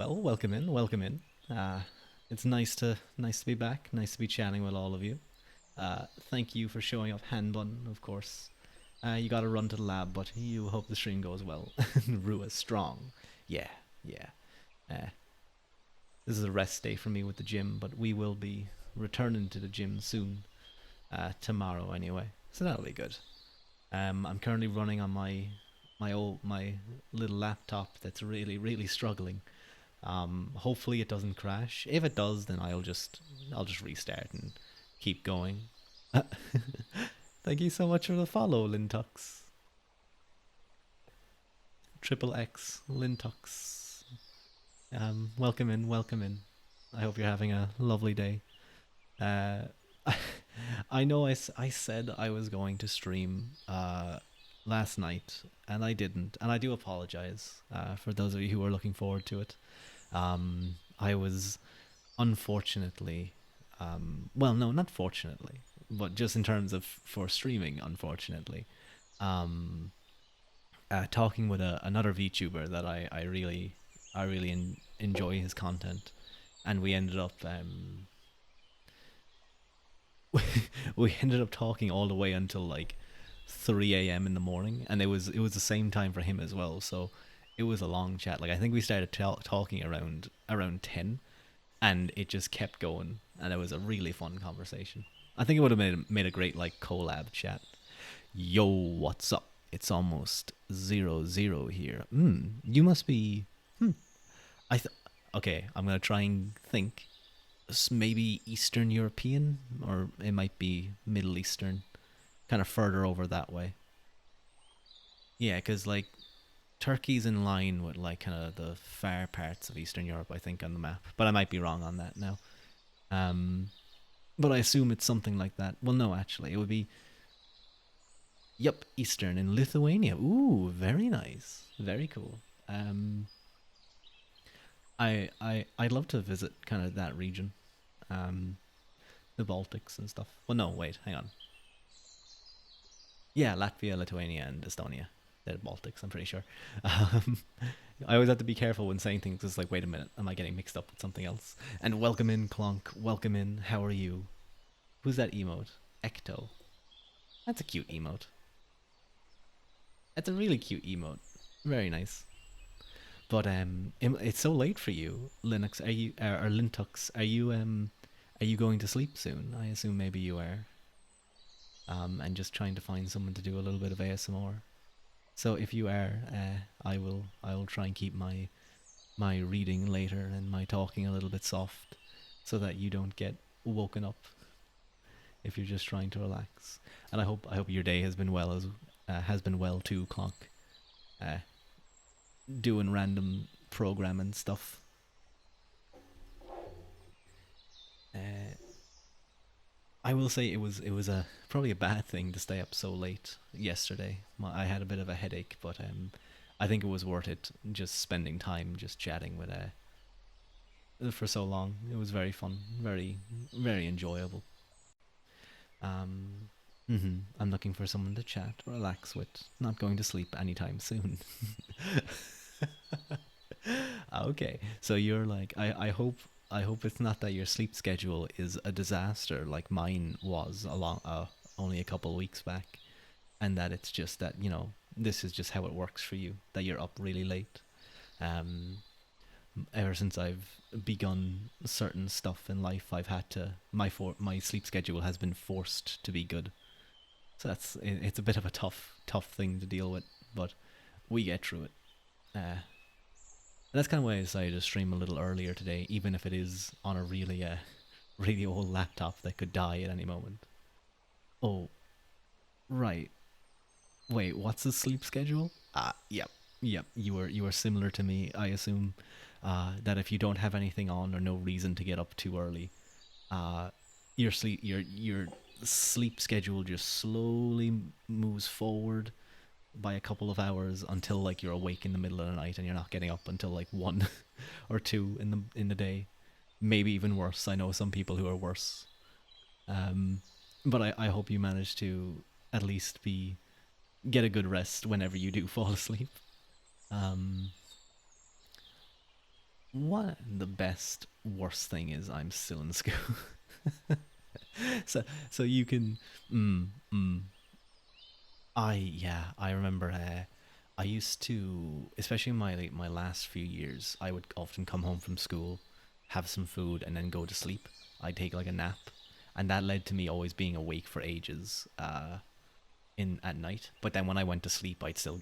Well, welcome in, welcome in. Uh, it's nice to be back. Nice to be chatting with all of you. Thank you for showing up, Hanbun, of course. You got to run to the lab, but you hope the stream goes well. Rua's strong. Yeah, yeah. Uh, this is a rest day for me with the gym, but we will be returning to the gym soon. Tomorrow, anyway. So that'll be good. I'm currently running on my little laptop that's really struggling. Hopefully it doesn't crash. If it does, then I'll just restart and keep going. Thank you so much for the follow, Lintux. Triple X Lintux. Welcome in, welcome in. I hope you're having a lovely day. Uh, I know I said I was going to stream last night, and I didn't, and I do apologize for those of you who are looking forward to it. I was unfortunately, well, no, not fortunately, but just in terms of for streaming, unfortunately, um, talking with another VTuber that I really enjoy his content, and we ended up talking all the way until like 3 a.m. in the morning, and it was the same time for him as well. So it was a long chat. Like I think we started talking around 10, and it just kept going, and it was a really fun conversation. I think it would have made a great like collab chat. Yo, what's up? It's almost 0-0 here. You must be. I th- okay. I'm gonna try and think. Maybe Eastern European, or it might be Middle Eastern, kind of further over that way. Yeah, because like Turkey's in line with like kind of the far parts of Eastern Europe, I think, on the map. But I might be wrong on that now. Um, but I assume it's something like that. Well, no, actually, it would be Eastern in Lithuania. Ooh, very nice, very cool. Um, I'd love to visit kind of that region, um, the Baltics and stuff. Well, no, wait, hang on. Yeah, Latvia, Lithuania, and Estonia. They're Baltics, I'm pretty sure. Um, I always have to be careful when saying things. It's like, wait a minute, am I getting mixed up with something else? And welcome in, Clonk. Welcome in. How are you? Who's that emote? Ecto. That's a cute emote. That's a really cute emote. Very nice. But it's so late for you, Linux. Are you or Lintux? Are you going to sleep soon? I assume maybe you are. And just trying to find someone to do a little bit of ASMR. So if you are, I will try and keep my reading later and my talking a little bit soft, so that you don't get woken up if you're just trying to relax. And I hope your day has been well too, Clock. Uh, Doing random programming stuff. Uh, I will say it was a probably a bad thing to stay up so late yesterday. I had a bit of a headache, but I think it was worth it just spending time just chatting with for so long. It was very fun, very enjoyable. Um, I'm looking for someone to chat, relax with. Not going to sleep anytime soon. Okay, so you're like, I hope it's not that your sleep schedule is a disaster like mine was only a couple of weeks back, and that it's just that this is just how it works for you, that you're up really late. Um, Ever since I've begun certain stuff in life, I've had to my sleep schedule has been forced to be good. So it's a bit of a tough thing to deal with, but we get through it. And that's kind of why I decided to stream a little earlier today, even if it is on a really old laptop that could die at any moment. Oh, right. Wait, what's the sleep schedule? Yep. You are similar to me. I assume that if you don't have anything on or no reason to get up too early, uh, your sleep schedule just slowly moves forward by a couple of hours until like you're awake in the middle of the night and you're not getting up until like 1 or 2 in the day. Maybe even worse. I know some people who are worse. Um, but I hope you manage to at least be get a good rest whenever you do fall asleep. Um, what the best worst thing is I'm still in school. so so you can mm, mm, I remember I used to, especially in my last few years, I would often come home from school, have some food, and then go to sleep. I'd take like a nap, and that led to me always being awake for ages in at night. But then when I went to sleep, I'd still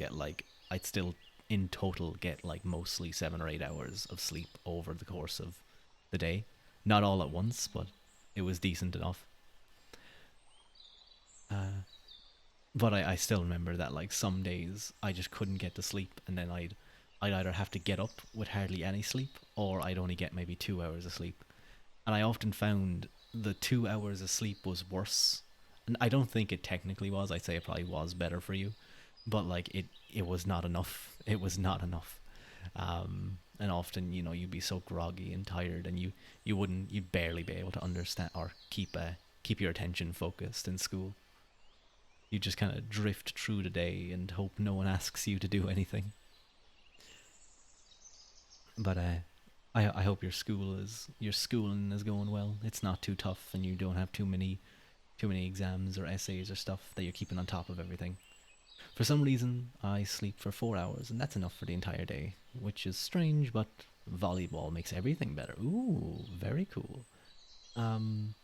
in total get like mostly 7 or 8 hours of sleep over the course of the day. Not all at once, but it was decent enough. Uh, but I still remember that like some days I just couldn't get to sleep, and then I'd either have to get up with hardly any sleep, or I'd only get maybe 2 hours of sleep. And I often found the 2 hours of sleep was worse. And I don't think it technically was. I'd say it probably was better for you, but like it was not enough. It was not enough. And often, you'd be so groggy and tired, and you'd barely be able to understand or keep your attention focused in school. You just kind of drift through the day and hope no one asks you to do anything. But I hope your schooling is going well. It's not too tough, and you don't have too many exams or essays or stuff that you're keeping on top of everything. For some reason, I sleep for 4 hours, and that's enough for the entire day, which is strange, but volleyball makes everything better. Ooh, very cool. Um,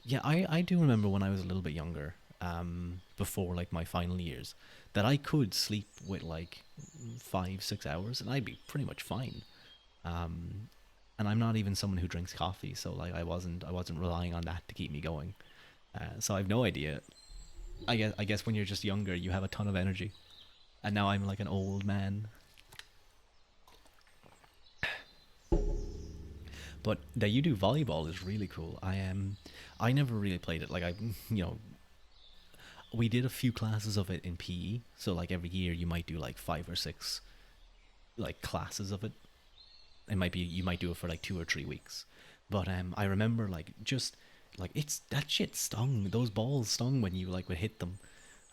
yeah, I do remember when I was a little bit younger, before like my final years, that I could sleep with like 5, 6 hours, and I'd be pretty much fine. Um, and I'm not even someone who drinks coffee, so like I wasn't relying on that to keep me going. So I've no idea. I guess when you're just younger, you have a ton of energy, and now I'm like an old man. But that you do volleyball is really cool. I never really played it. Like you know, we did a few classes of it in PE. So like every year you might do like 5 or 6 like classes of it. It might be you might do it for like 2 or 3 weeks. But I remember like just like it's that shit stung. Those balls stung when you like would hit them.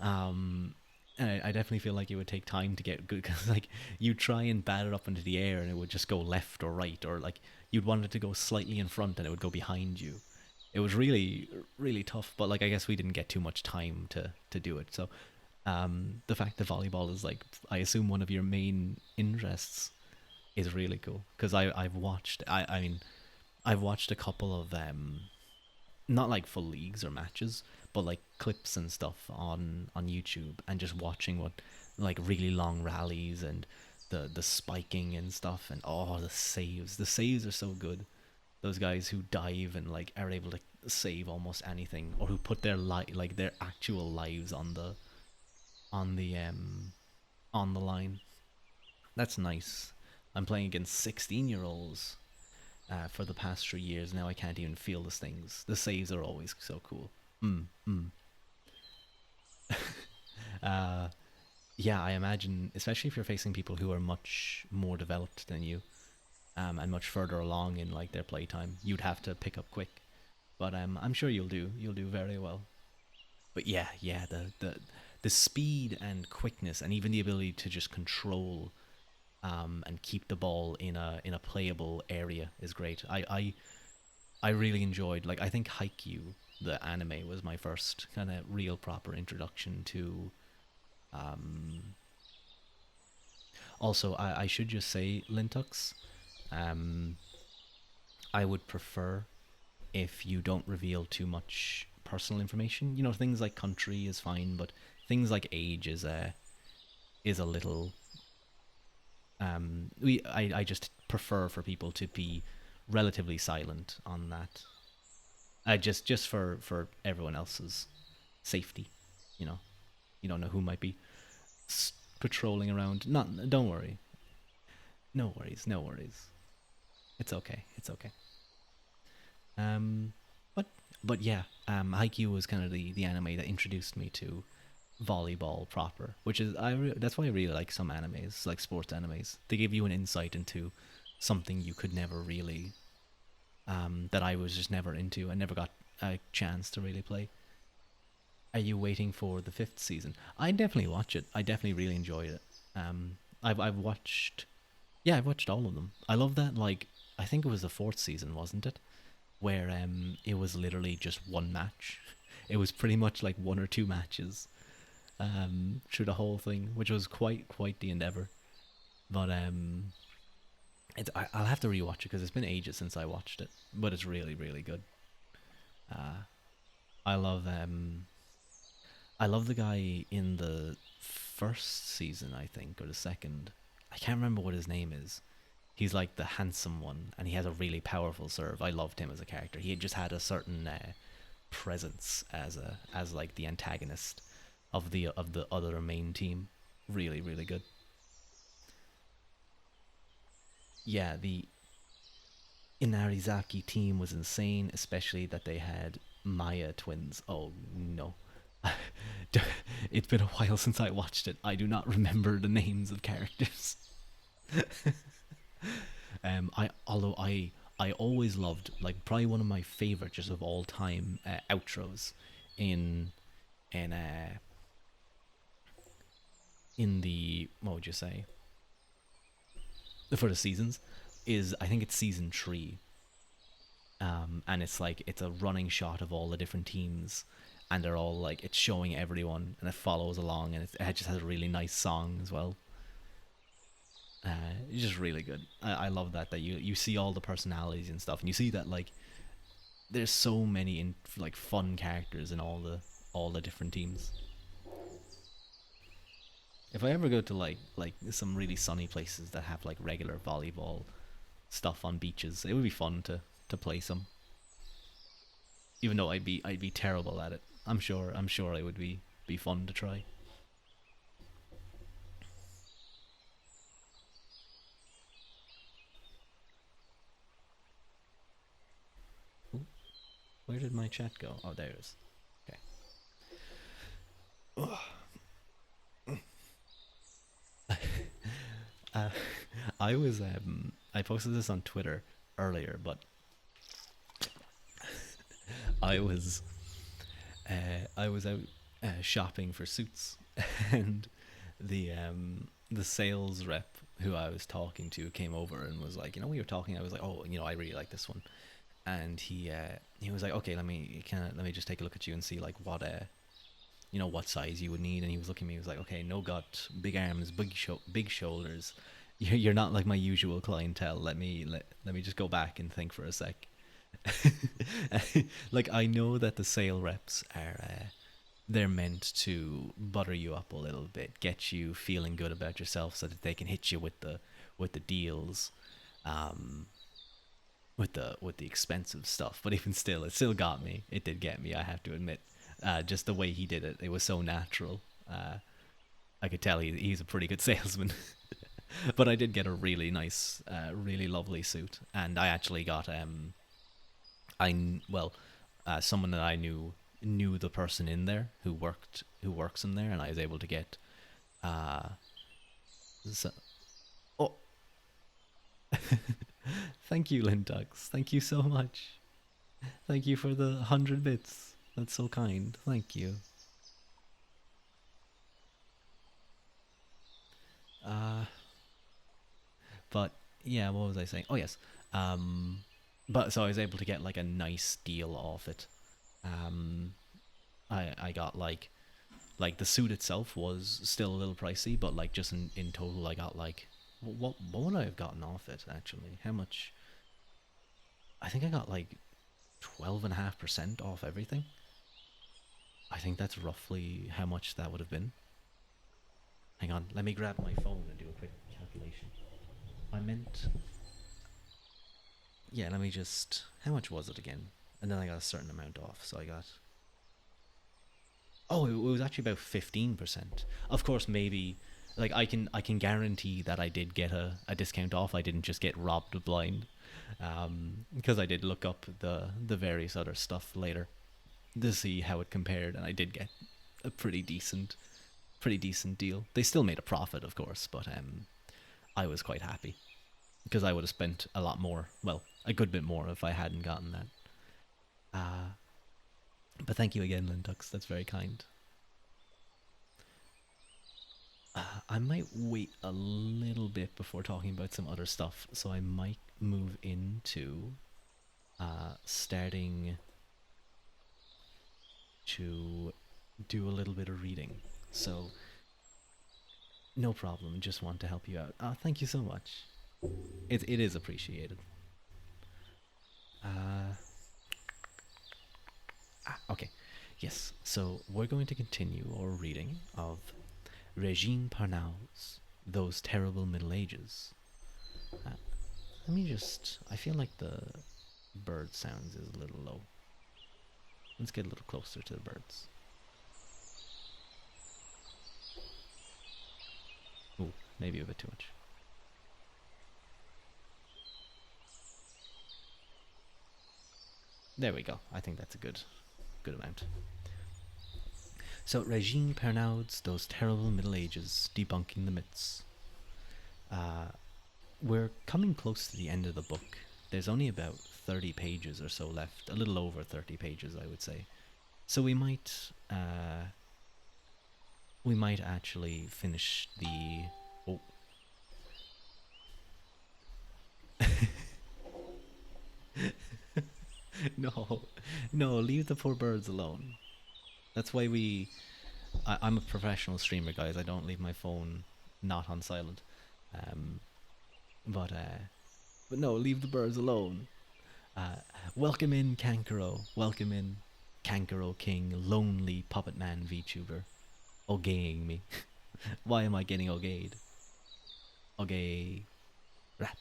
Um, and I definitely feel like it would take time to get good because like you try and bat it up into the air and it would just go left or right, or like you'd want it to go slightly in front and it would go behind you. It was really really tough, but like I guess we didn't get too much time to do it. So the fact that volleyball is like I assume one of your main interests is really cool because I mean I've watched a couple of not like full leagues or matches, but like clips and stuff on YouTube, and just watching what like really long rallies and the spiking and stuff, and oh the saves are so good. Those guys who dive and like are able to save almost anything, or who put like their actual lives on the on the line. That's nice. I'm playing against 16-year-olds for the past 3 years now. I can't even feel the stings. The saves are always so cool. Mm, mm. Uh, yeah, I imagine, especially if you're facing people who are much more developed than you, and much further along in like their playtime, you'd have to pick up quick. But I'm sure you'll do very well. But yeah, yeah, the speed and quickness, and even the ability to just control and keep the ball in a playable area is great. I really enjoyed, like, I think Haikyuu, the anime, was my first kind of real proper introduction to. Um, Also, I should just say, Lintux, um, I would prefer if you don't reveal too much personal information. Things like country is fine, but things like age is a little. I just prefer for people to be relatively silent on that. Just for everyone else's safety. You know, you don't know who might be patrolling around. Not, don't worry. No worries, no worries. It's okay. It's okay. Um, but but yeah, Haikyuu was kind of the anime that introduced me to volleyball proper, which is that's why I really like some animes, like sports animes. They give you an insight into something you could never really, that I was just never into. I never got a chance to really play. Are you waiting for the fifth season? I definitely watch it. I definitely really enjoyed it. I've watched, yeah, I've watched all of them. I love that, like, I think it was the fourth season, wasn't it? Where it was literally just one match. It was pretty much like one or two matches through the whole thing, which was quite the endeavor. But I'll have to rewatch it because it's been ages since I watched it. But it's really good. Uh, I love I love the guy in the first season, I think, or the second. I can't remember what his name is. He's like the handsome one, and he has a really powerful serve. I loved him as a character. He just had a certain presence as like the antagonist of the other main team. Really good. Yeah, the Inarizaki team was insane, especially that they had Maya twins. Oh no. It's been a while since I watched it. I do not remember the names of characters. I although I always loved, like, probably one of my favorite just of all time outros in in uh in the, what would you say, for the seasons, is I think it's season 3. And it's like it's a running shot of all the different teams, and they're all like, it's showing everyone, and it follows along, and it just has a really nice song as well. It's just really good. I love that you see all the personalities and stuff, and you see that, like, there's so many like fun characters in all the different teams. If I ever go to like some really sunny places that have like regular volleyball stuff on beaches, it would be fun to play some. Even though I'd be terrible at it. I'm sure it would be fun to try. Ooh, where did my chat go? Oh, there it is. Okay. uh, I posted this on Twitter earlier, but I was I was out shopping for suits, and the sales rep who I was talking to came over and was like, we were talking. I was like, oh, I really like this one, and he was like, okay, let me just take a look at you and see like what size you would need. And he was looking at me. He was like, okay, no gut, big arms, big shoulders. You're not like my usual clientele. Let me just go back and think for a sec. Like, I know that the sale reps are they're meant to butter you up a little bit, get you feeling good about yourself, so that they can hit you with the deals, um, with the expensive stuff. But even still, it still got me. It did get me. I have to admit, just the way he did it, it was so natural. I could tell he's a pretty good salesman. But I did get a really nice, really lovely suit, and I actually got well, someone that I knew the person in there who works in there, and I was able to get uh so, oh, thank you, Lintux. Thank you so much. Thank you for the 100 bits. That's so kind. Thank you. Uh, but yeah, what was I saying? Oh yes. Um, but so I was able to get like a nice deal off it. Um, I got like the suit itself was still a little pricey, but like just in total, I got like, what would I have gotten off it actually? How much? I think I got like 12.5% off everything. I think that's roughly how much that would have been. Hang on, let me grab my phone and do a quick calculation. I meant, yeah, let me just, how much was it again? And then I got a certain amount off, so I got, oh, it was actually about 15%. Of course, maybe, like, I can guarantee that I did get a discount off. I didn't just get robbed blind, because I did look up the various other stuff later to see how it compared, and I did get a pretty decent deal. They still made a profit, of course, but I was quite happy because I would have spent a lot more. Well, a good bit more if I hadn't gotten that. Uh, but thank you again, Lindux. That's very kind. I might wait a little bit before talking about some other stuff, so I might move into starting to do a little bit of reading. So, no problem, just want to help you out. Thank you so much. It is appreciated. Uh, okay, yes, so we're going to continue our reading of Regine Parnell's Those Terrible Middle Ages. Uh, Let me just. I feel like the bird sounds is a little low. Let's get a little closer to the birds. Ooh, maybe a bit too much. There we go. I think that's a good amount. So, Regine Pernaud's Those Terrible Middle Ages, Debunking the Myths. Uh, we're coming close to the end of the book. There's only about 30 pages or so left, a little over 30 pages, I would say. So we might actually finish the. Oh. No, no, leave the poor birds alone. That's why we. I'm a professional streamer, guys. I don't leave my phone not on silent. Um, but uh, but no, leave the birds alone. Uh, welcome in, Kankaro. Welcome in, Kankaro King, lonely puppet man VTuber, ogaying me. Why am I getting ogayed? Okay, rat.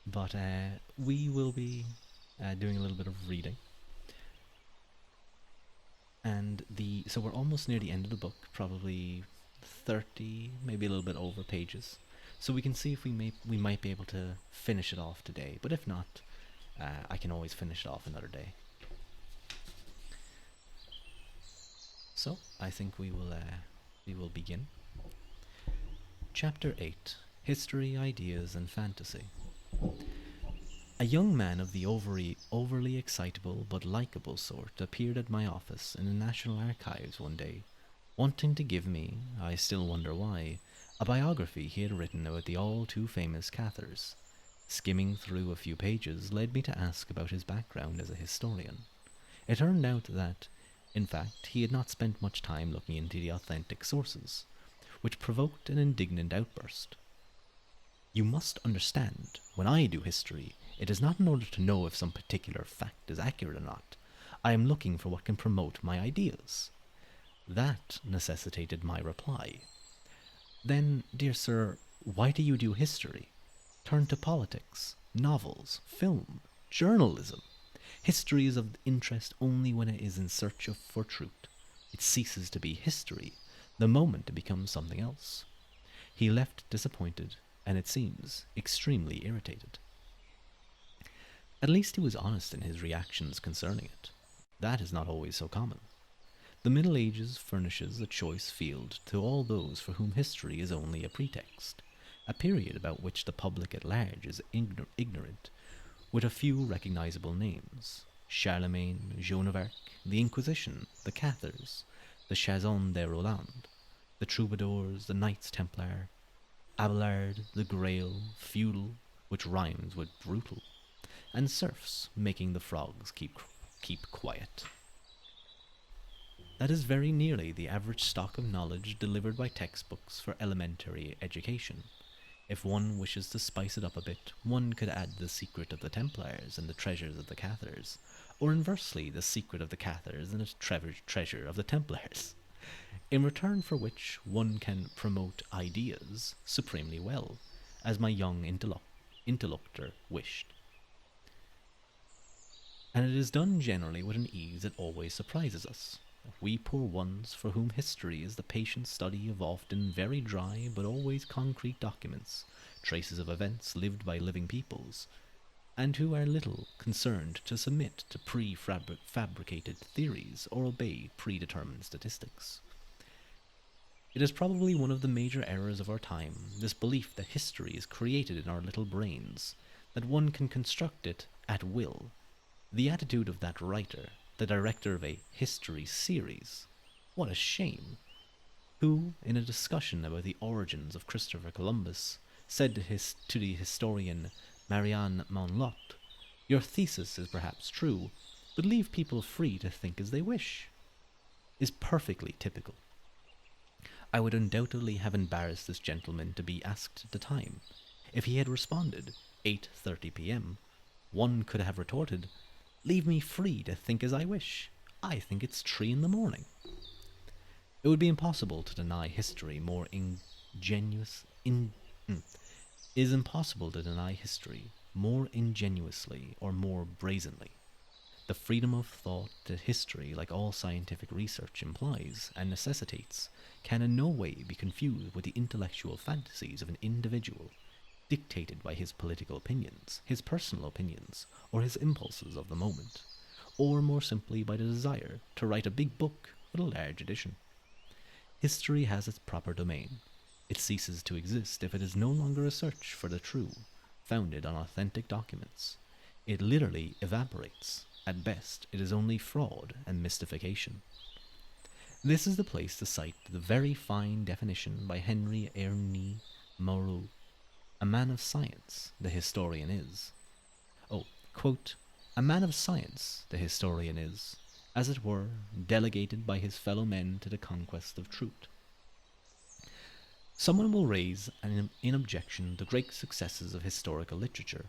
But we will be doing a little bit of reading, and the so we're almost near the end of the book, probably 30, maybe a little bit over pages. So we can see if we might be able to finish it off today. But if not, I can always finish it off another day. So I think we will begin. Chapter 8: History, Ideas, and Fantasy. A young man of the overly excitable but likable sort appeared at my office in the National Archives one day, wanting to give me, I still wonder why, a biography he had written about the all-too-famous Cathars. Skimming through a few pages led me to ask about his background as a historian. It turned out that, in fact, he had not spent much time looking into the authentic sources, which provoked an indignant outburst. You must understand, when I do history, it is not in order to know if some particular fact is accurate or not. I am looking for what can promote my ideas. That necessitated my reply. Then, dear sir, why do you do history? Turn to politics, novels, film, journalism. History is of interest only when it is in search for truth. It ceases to be history the moment it becomes something else. He left disappointed, and it seems extremely irritated. At least he was honest in his reactions concerning it. That is not always so common. The Middle Ages furnishes a choice field to all those for whom history is only a pretext, a period about which the public at large is ignorant, with a few recognizable names: Charlemagne, Joan of Arc, the Inquisition, the Cathars, the Chazons de Roland, the Troubadours, the Knights Templar, Abelard, the Grail, feudal, which rhymes with brutal, and serfs, making the frogs keep quiet. That is very nearly the average stock of knowledge delivered by textbooks for elementary education. If one wishes to spice it up a bit, one could add the secret of the Templars and the treasures of the Cathars, or inversely, the secret of the Cathars and the treasure of the Templars, in return for which one can promote ideas supremely well, as my young interlocutor wished. And it is done generally with an ease that always surprises us. We poor ones, for whom history is the patient study of often very dry but always concrete documents, traces of events lived by living peoples, and who are little concerned to submit to prefabricated theories or obey predetermined statistics. It is probably one of the major errors of our time, this belief that history is created in our little brains, that one can construct it at will. The attitude of that writer, the director of a history series, what a shame, who, in a discussion about the origins of Christopher Columbus, said to the historian Marianne Monlot, "Your thesis is perhaps true, but leave people free to think as they wish," is perfectly typical. I would undoubtedly have embarrassed this gentleman to be asked the time. If he had responded 8:30 p.m., one could have retorted, "Leave me free to think as I wish. I think it's 3 in the morning." It would be impossible to deny history more ingenuous in mm, it is impossible to deny history more ingenuously or more brazenly. The freedom of thought that history, like all scientific research, implies and necessitates can in no way be confused with the intellectual fantasies of an individual, dictated by his political opinions, his personal opinions, or his impulses of the moment, or more simply by the desire to write a big book with a large edition. History has its proper domain. It ceases to exist if it is no longer a search for the true, founded on authentic documents. It literally evaporates. At best, it is only fraud and mystification. This is the place to cite the very fine definition by Henry Ernest Moreau. A man of science, the historian is. Oh, quote, "A man of science, the historian is, as it were, delegated by his fellow men to the conquest of truth." Someone will raise in objection the great successes of historical literature,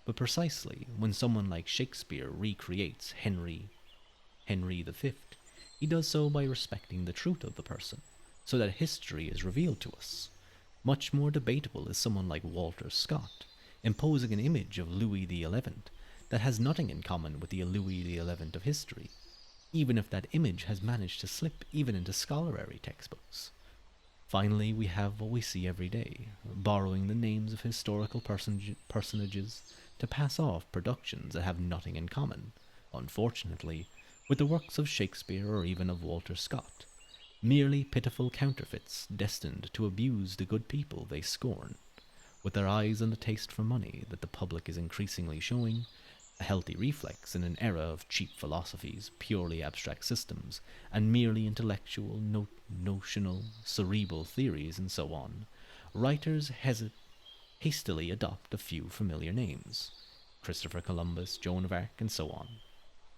but precisely when someone like Shakespeare recreates Henry V, he does so by respecting the truth of the person, so that history is revealed to us. Much more debatable is someone like Walter Scott, imposing an image of Louis XI that has nothing in common with the Louis XI of history, even if that image has managed to slip even into scholarly textbooks. Finally, we have what we see every day, borrowing the names of historical personages to pass off productions that have nothing in common, unfortunately, with the works of Shakespeare or even of Walter Scott, merely pitiful counterfeits destined to abuse the good people they scorn. With their eyes on the taste for money that the public is increasingly showing, a healthy reflex in an era of cheap philosophies, purely abstract systems, and merely intellectual, notional, cerebral theories, and so on, writers hastily adopt a few familiar names: Christopher Columbus, Joan of Arc, and so on.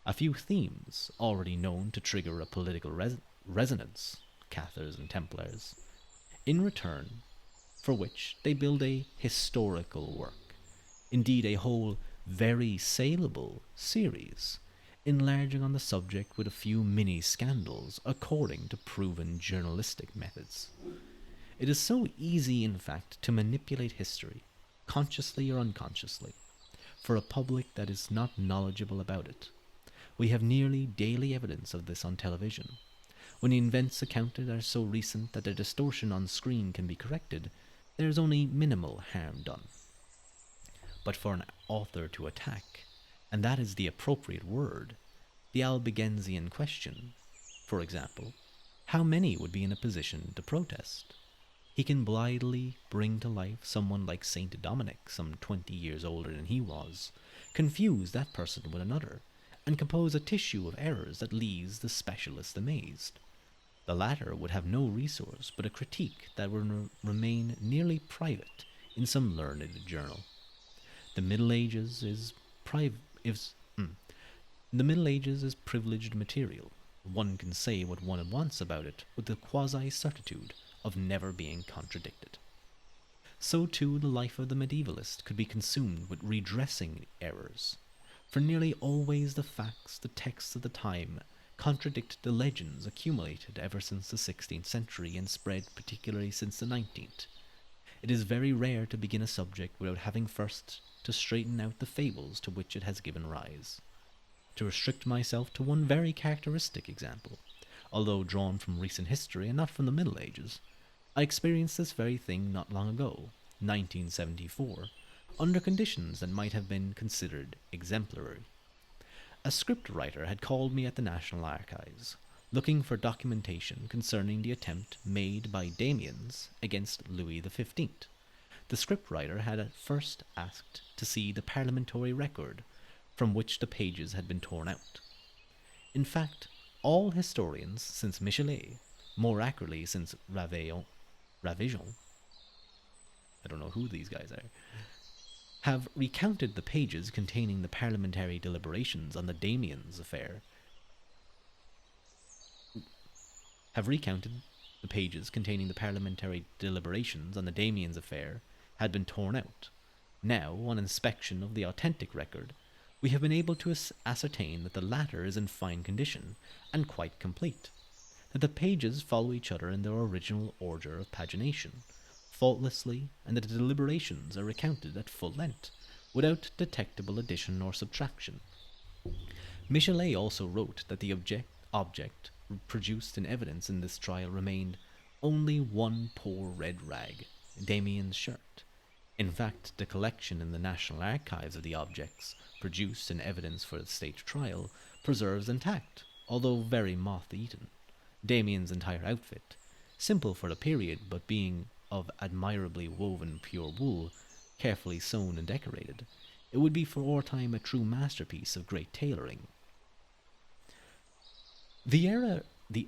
A few themes already known to trigger a political resonance, Cathars and Templars, in return for which they build a historical work, indeed a whole very saleable series, enlarging on the subject with a few mini-scandals according to proven journalistic methods. It is so easy, in fact, to manipulate history, consciously or unconsciously, for a public that is not knowledgeable about it. We have nearly daily evidence of this on television. When the events accounted are so recent that their distortion on screen can be corrected, there is only minimal harm done. But for an author to attack, and that is the appropriate word, the Albigensian question, for example, how many would be in a position to protest? He can blithely bring to life someone like Saint Dominic, some 20 years older than he was, confuse that person with another, and compose a tissue of errors that leaves the specialist amazed. The latter would have no resource but a critique that would remain nearly private in some learned journal. The Middle Ages is the Middle Ages is privileged material. One can say what one wants about it with the quasi-certitude of never being contradicted. So too the life of the medievalist could be consumed with redressing errors, for nearly always the facts, the texts of the time, contradict the legends accumulated ever since the 16th century and spread particularly since the 19th. It is very rare to begin a subject without having first to straighten out the fables to which it has given rise. To restrict myself to one very characteristic example, although drawn from recent history and not from the Middle Ages, I experienced this very thing not long ago, 1974, under conditions that might have been considered exemplary. A scriptwriter had called me at the National Archives, looking for documentation concerning the attempt made by Damiens against Louis XV. The scriptwriter had at first asked to see the parliamentary record from which the pages had been torn out. In fact, all historians since Michelet, more accurately since Ravaillac, I don't know who these guys are, have recounted the pages containing the parliamentary deliberations on the Damiens affair, have recounted the pages containing the parliamentary deliberations on the Damiens affair had been torn out. Now, on inspection of the authentic record, we have been able to ascertain that the latter is in fine condition and quite complete, that the pages follow each other in their original order of pagination, faultlessly, and that the deliberations are recounted at full length, without detectable addition or subtraction. Michelet also wrote that the object produced in evidence in this trial remained only one poor red rag, Damien's shirt. In fact, the collection in the National Archives of the objects produced in evidence for the state trial preserves intact, although very moth-eaten, Damien's entire outfit, simple for the period but being of admirably woven pure wool, carefully sewn and decorated. It would be for our time a true masterpiece of great tailoring. The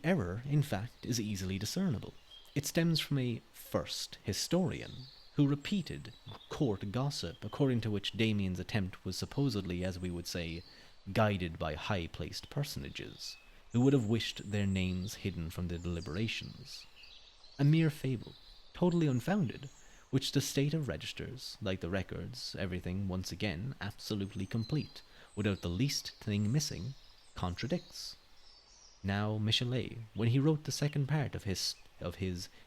error, in fact, is easily discernible. It stems from a first historian who repeated court gossip, according to which Damien's attempt was supposedly, as we would say, guided by high-placed personages, who would have wished their names hidden from the deliberations. A mere fable, totally unfounded, which the state of registers, like the records, everything once again absolutely complete, without the least thing missing, contradicts. Now Michelet, when he wrote the second part of his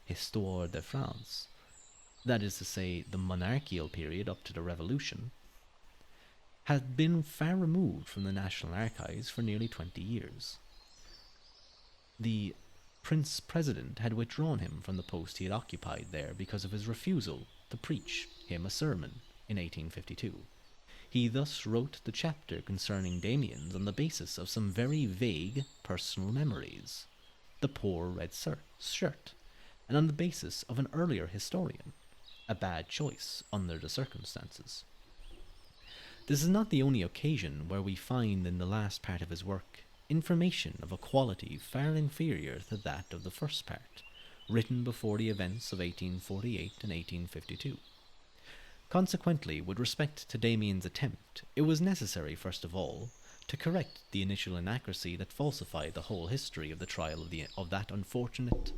Histoire de France, that is to say, the monarchical period up to the Revolution, had been far removed from the National Archives for nearly 20 years. The Prince President had withdrawn him from the post he had occupied there because of his refusal to preach him a sermon in 1852. He thus wrote the chapter concerning Damiens on the basis of some very vague personal memories, the poor red shirt, and on the basis of an earlier historian, a bad choice under the circumstances. This is not the only occasion where we find in the last part of his work information of a quality far inferior to that of the first part, written before the events of 1848 and 1852. Consequently, with respect to Damien's attempt, it was necessary, first of all, to correct the initial inaccuracy that falsified the whole history of the trial of that unfortunate,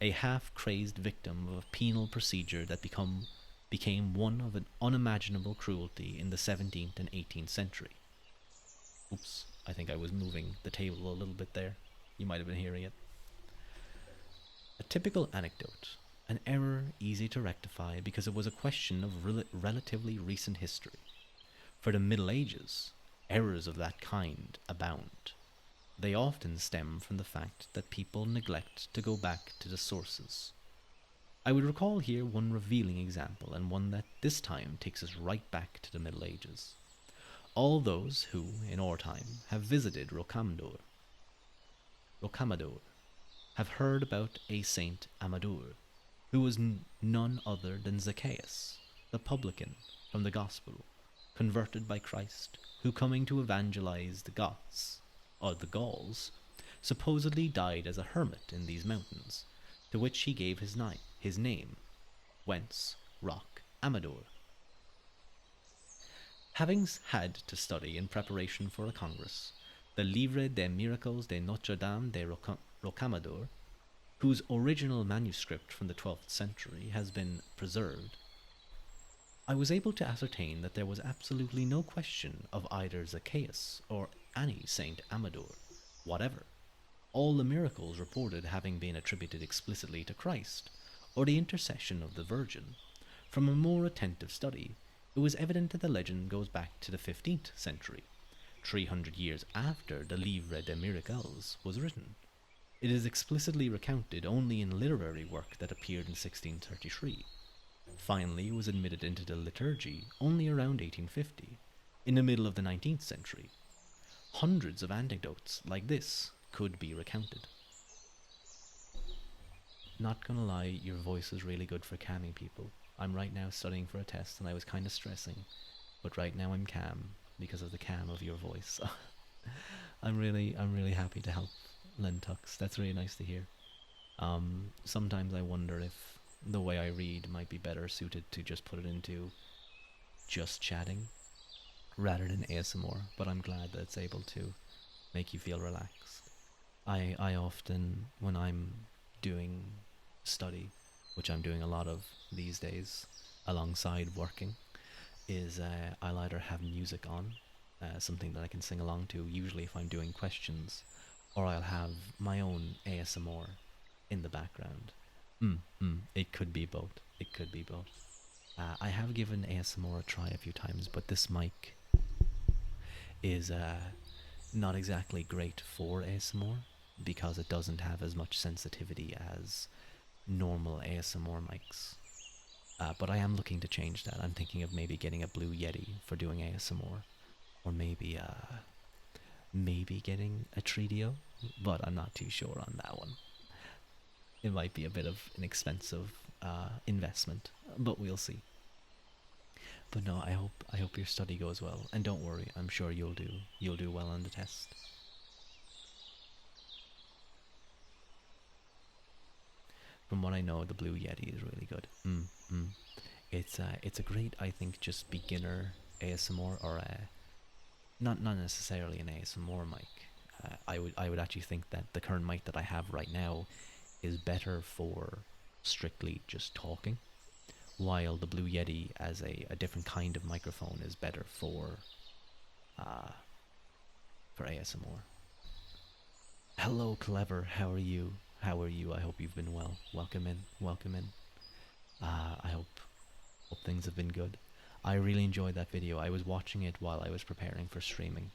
a half-crazed victim of a penal procedure that became one of an unimaginable cruelty in the 17th and 18th century. Oops, I think I was moving the table a little bit there. You might have been hearing it. A typical anecdote, an error easy to rectify because it was a question of relatively recent history. For the Middle Ages, errors of that kind abound. They often stem from the fact that people neglect to go back to the sources. I would recall here one revealing example, and one that this time takes us right back to the Middle Ages. All those who, in our time, have visited Rocamadour, have heard about a Saint Amador, who was none other than Zacchaeus, the publican from the Gospel, converted by Christ, who, coming to evangelize the Goths, or the Gauls, supposedly died as a hermit in these mountains, to which he gave his name, whence Rock Amador. Having had to study in preparation for a congress the Livre des Miracles de Notre-Dame de Rocamadour, whose original manuscript from the 12th century has been preserved, I was able to ascertain that there was absolutely no question of either Zacchaeus or any Saint Amador whatever, all the miracles reported having been attributed explicitly to Christ, or the intercession of the Virgin. From a more attentive study, it was evident that the legend goes back to the 15th century, 300 years after the Livre des Miracles was written. It is explicitly recounted only in literary work that appeared in 1633. Finally, it was admitted into the liturgy only around 1850, in the middle of the 19th century. Hundreds of anecdotes like this could be recounted. Not gonna lie, your voice is really good for calming people. I'm right now studying for a test and I was kind of stressing, but right now I'm calm because of the calm of your voice. I'm really happy to help Lentux. That's really nice to hear. Sometimes I wonder if the way I read might be better suited to just put it into just chatting rather than ASMR, but I'm glad that it's able to make you feel relaxed. I often, when I'm doing study, which I'm doing a lot of these days alongside working, is I'll either have music on, something that I can sing along to, usually if I'm doing questions, or I'll have my own ASMR in the background. It could be both. It could be both. I have given ASMR a try a few times, but this mic is not exactly great for ASMR because it doesn't have as much sensitivity as normal ASMR mics. But I am looking to change that. I'm thinking of maybe getting a Blue Yeti for doing ASMR, or maybe getting a Treadio, but I'm not too sure on that one. It might be a bit of an expensive investment, but we'll see. But no, I hope your study goes well, and don't worry, I'm sure you'll do well on the test. From what I know, the Blue Yeti is really good. It's a great, I think, just beginner ASMR, or not necessarily an ASMR mic. I would actually think that the current mic that I have right now is better for strictly just talking, while the Blue Yeti as a different kind of microphone is better uh, for ASMR. Hello, Clever. How are you? How are you? I hope you've been well. Welcome in. Welcome in. I hope things have been good. I really enjoyed that video. I was watching it while I was preparing for streaming.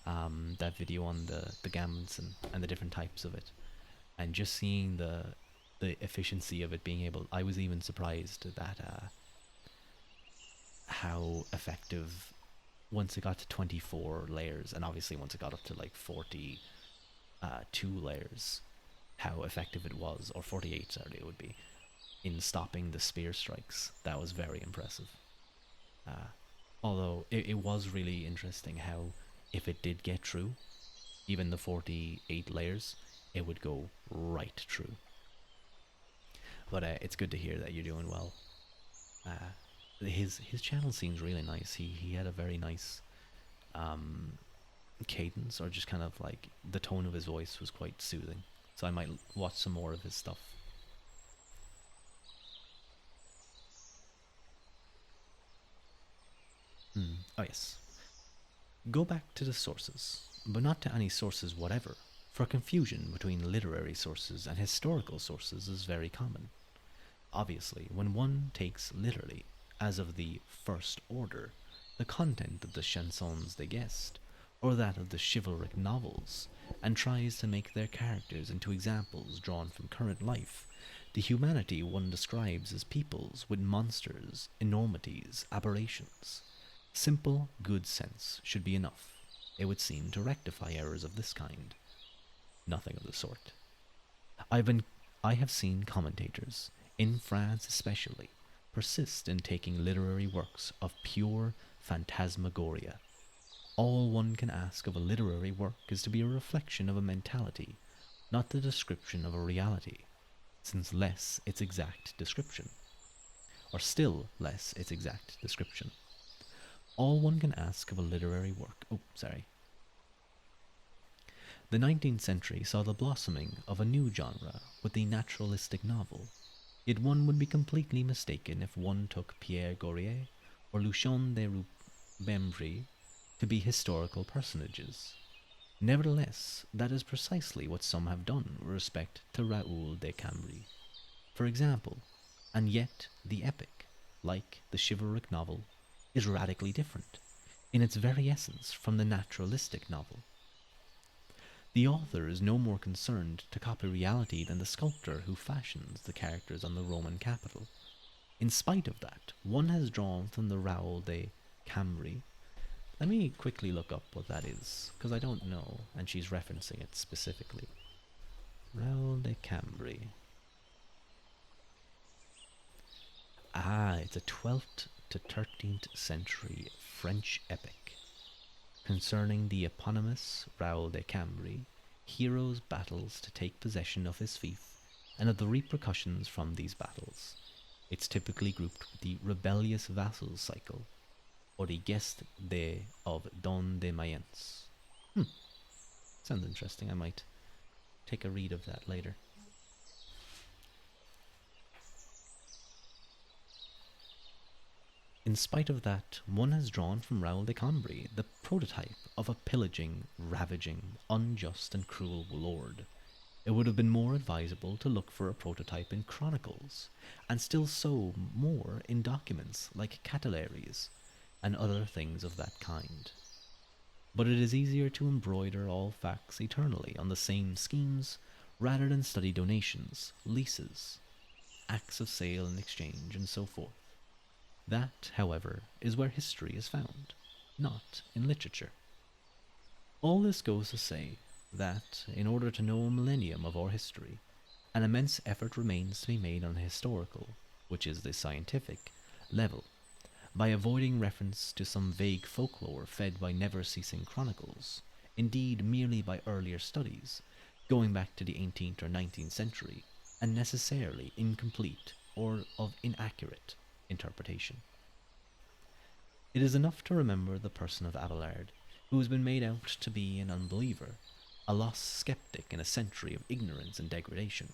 That video on the gammons and the different types of it, and just seeing the efficiency of it being able. I was even surprised that how effective once it got to 24 layers, and obviously once it got up to like 42 layers, how effective it was, or 48, sorry, it would be, in stopping the spear strikes. That was very impressive. Uh, Although it was really interesting how, if it did get through, even the 48 layers, it would go right through. But it's good to hear that you're doing well. His channel seems really nice. He had a very nice um, cadence, or just kind of like the tone of his voice was quite soothing. So I might watch some more of his stuff. Oh yes. Go back to the sources, but not to any sources whatever, for confusion between literary sources and historical sources is very common. Obviously, when one takes literally, as of the first order, the content of the chansons de geste, or that of the chivalric novels, and tries to make their characters into examples drawn from current life, the humanity one describes as peoples with monsters, enormities, aberrations. Simple good sense should be enough, it would seem, to rectify errors of this kind. Nothing of the sort. I've been, I have seen commentators, in France especially, persist in taking literary works of pure phantasmagoria. All one can ask of a literary work is to be a reflection of a mentality, not the description of a reality, since less its exact description, or still less its exact description. All one can ask of a literary work. Oh, sorry. The 19th century saw the blossoming of a new genre with the naturalistic novel. Yet one would be completely mistaken if one took Pierre Gorier or Lucian de Rubempré to be historical personages. Nevertheless, that is precisely what some have done with respect to Raoul de Cambry. For example, and yet the epic, like the chivalric novel, is radically different, in its very essence, from the naturalistic novel. The author is no more concerned to copy reality than the sculptor who fashions the characters on the Roman Capitol. In spite of that, one has drawn from the Raoul de Cambry. Let me quickly look up what that is, because I don't know, and she's referencing it specifically. Raoul de Cambry. It's a 12th to 13th century French epic concerning the eponymous Raoul de Cambry, hero's battles to take possession of his fief, and of the repercussions from these battles. It's typically grouped with the rebellious vassals cycle, or the Geste de of Don de Mayence. Sounds interesting. I might take a read of that later. In spite of that, one has drawn from Raoul de Cambrai the prototype of a pillaging, ravaging, unjust, and cruel lord. It would have been more advisable to look for a prototype in chronicles, and still so more in documents like catillaries and other things of that kind. But it is easier to embroider all facts eternally on the same schemes rather than study donations, leases, acts of sale and exchange, and so forth. That, however, is where history is found, not in literature. All this goes to say that, in order to know a millennium of our history, an immense effort remains to be made on the historical, which is the scientific, level, by avoiding reference to some vague folklore fed by never ceasing chronicles, indeed merely by earlier studies, going back to the 18th or 19th century, and necessarily incomplete or of inaccurate interpretation. It is enough to remember the person of Abelard, who has been made out to be an unbeliever, a lost skeptic in a century of ignorance and degradation,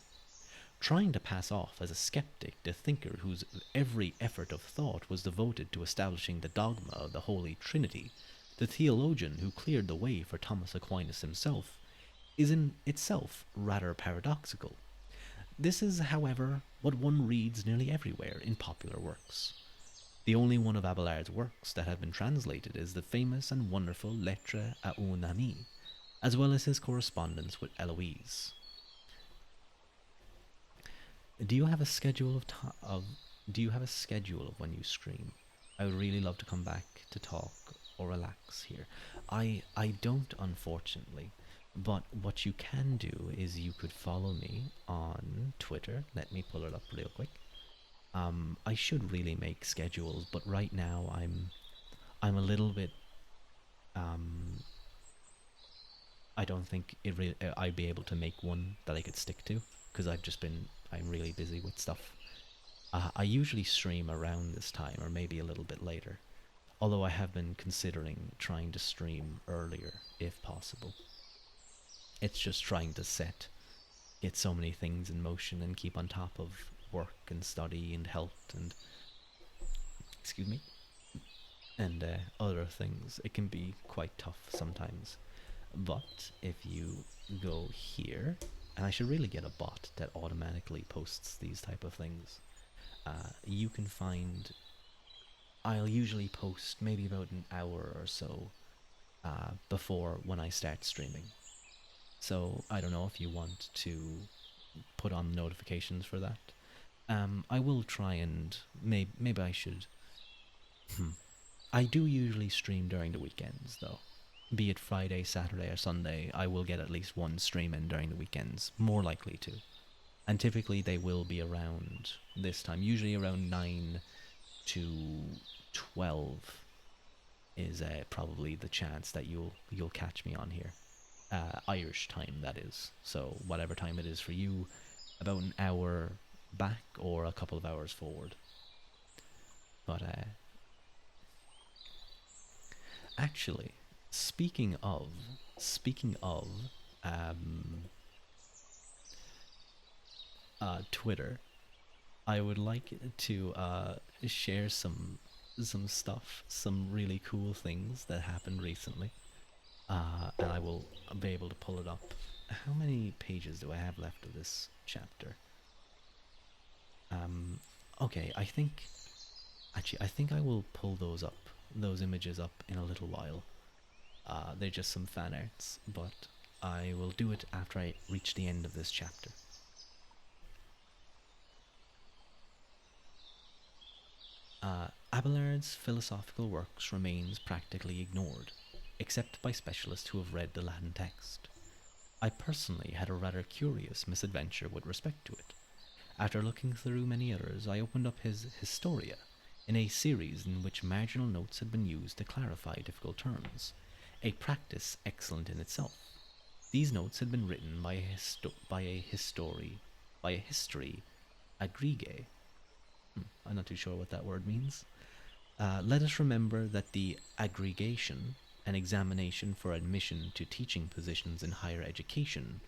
trying to pass off as a skeptic the thinker whose every effort of thought was devoted to establishing the dogma of the Holy Trinity, the theologian who cleared the way for Thomas Aquinas himself, is in itself rather paradoxical. This is, however, what one reads nearly everywhere in popular works. The only one of Abelard's works that have been translated is the famous and wonderful Lettre à un ami, as well as his correspondence with Eloise. Do you have a schedule of Do you have a schedule of when you stream? I would really love to come back to talk or relax here. I don't, unfortunately, but what you can do is you could follow me on Twitter. Let me pull it up real quick. I should really make schedules, but right now I'm a little bit I don't think I'd be able to make one that I could stick to because I'm really busy with stuff. I usually stream around this time or maybe a little bit later, although I have been considering trying to stream earlier if possible. It's just trying to get so many things in motion and keep on top of work and study and health and excuse me and other things. It can be quite tough sometimes. But if you go here, and I should really get a bot that automatically posts these type of things, you can find, I'll usually post maybe about an hour or so before when I start streaming. So I don't know if you want to put on notifications for that. I will try and maybe I should. I do usually stream during the weekends though. Be it Friday, Saturday, or Sunday, I will get at least one stream in during the weekends, more likely to. And typically they will be around this time, usually around 9 to 12 is probably the chance that you'll catch me on here. Irish time, that is. So whatever time it is for you, about an hour back or a couple of hours forward. But actually, speaking of Twitter, I would like to share some stuff, some really cool things that happened recently, and I will be able to pull it up. How many pages do I have left of this chapter? Okay, I think I will pull those images up in a little while. They're just some fan arts, but I will do it after I reach the end of this chapter. Abelard's philosophical works remains practically ignored, except by specialists who have read the Latin text. I personally had a rather curious misadventure with respect to it. After looking through many others, I opened up his Historia, in a series in which marginal notes had been used to clarify difficult terms, a practice excellent in itself. These notes had been written by a by a history agrégé. I'm not too sure what that word means. Let us remember that the aggregation and examination for admission to teaching positions in higher education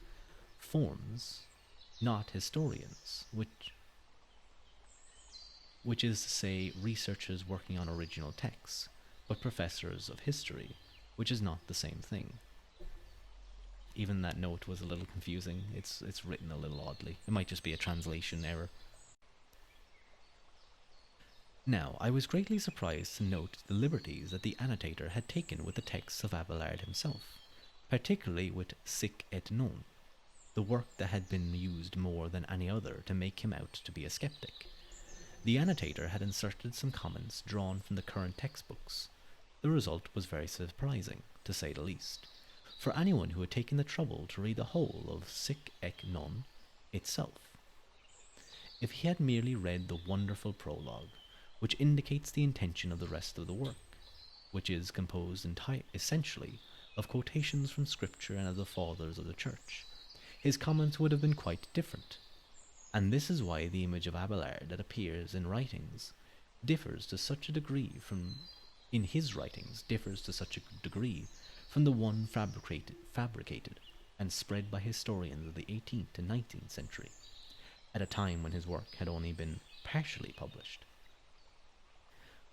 forms, not historians, which is to say researchers working on original texts, but professors of history, which is not the same thing. Even that note was a little confusing. It's written a little oddly. It might just be a translation error. Now, I was greatly surprised to note the liberties that the annotator had taken with the texts of Abelard himself, particularly with Sic et Non, the work that had been used more than any other to make him out to be a skeptic. The annotator had inserted some comments drawn from the current textbooks. The result was very surprising, to say the least, for anyone who had taken the trouble to read the whole of Sic et Non itself. If he had merely read the wonderful prologue, which indicates the intention of the rest of the work, which is composed essentially of quotations from Scripture and of the Fathers of the Church, his comments would have been quite different. And this is why the image of Abelard that appears in writings differs to such a degree from in his writings differs to such a degree from the one fabricated and spread by historians of the 18th and 19th century, at a time when his work had only been partially published.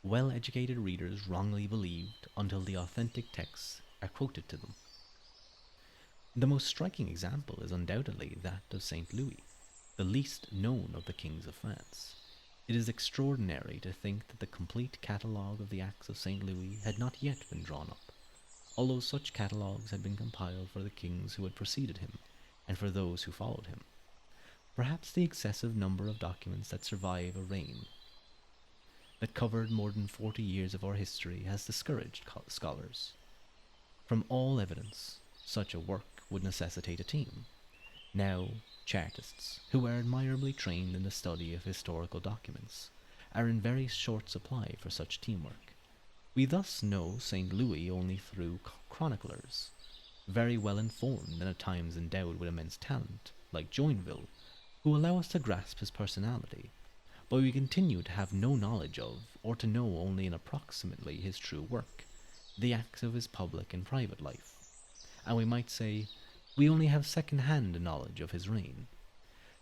Well-educated readers wrongly believed until the authentic texts are quoted to them. The most striking example is undoubtedly that of Saint Louis, the least known of the kings of France. It is extraordinary to think that the complete catalogue of the acts of Saint Louis had not yet been drawn up, although such catalogues had been compiled for the kings who had preceded him and for those who followed him. Perhaps the excessive number of documents that survive a reign that covered more than 40 years of our history has discouraged scholars. From all evidence, such a work would necessitate a team. Now, chartists, who are admirably trained in the study of historical documents, are in very short supply for such teamwork. We thus know St. Louis only through chroniclers, very well informed and at times endowed with immense talent, like Joinville, who allow us to grasp his personality, but we continue to have no knowledge of, or to know only in approximately his true work, the acts of his public and private life. And we might say, we only have second-hand knowledge of his reign.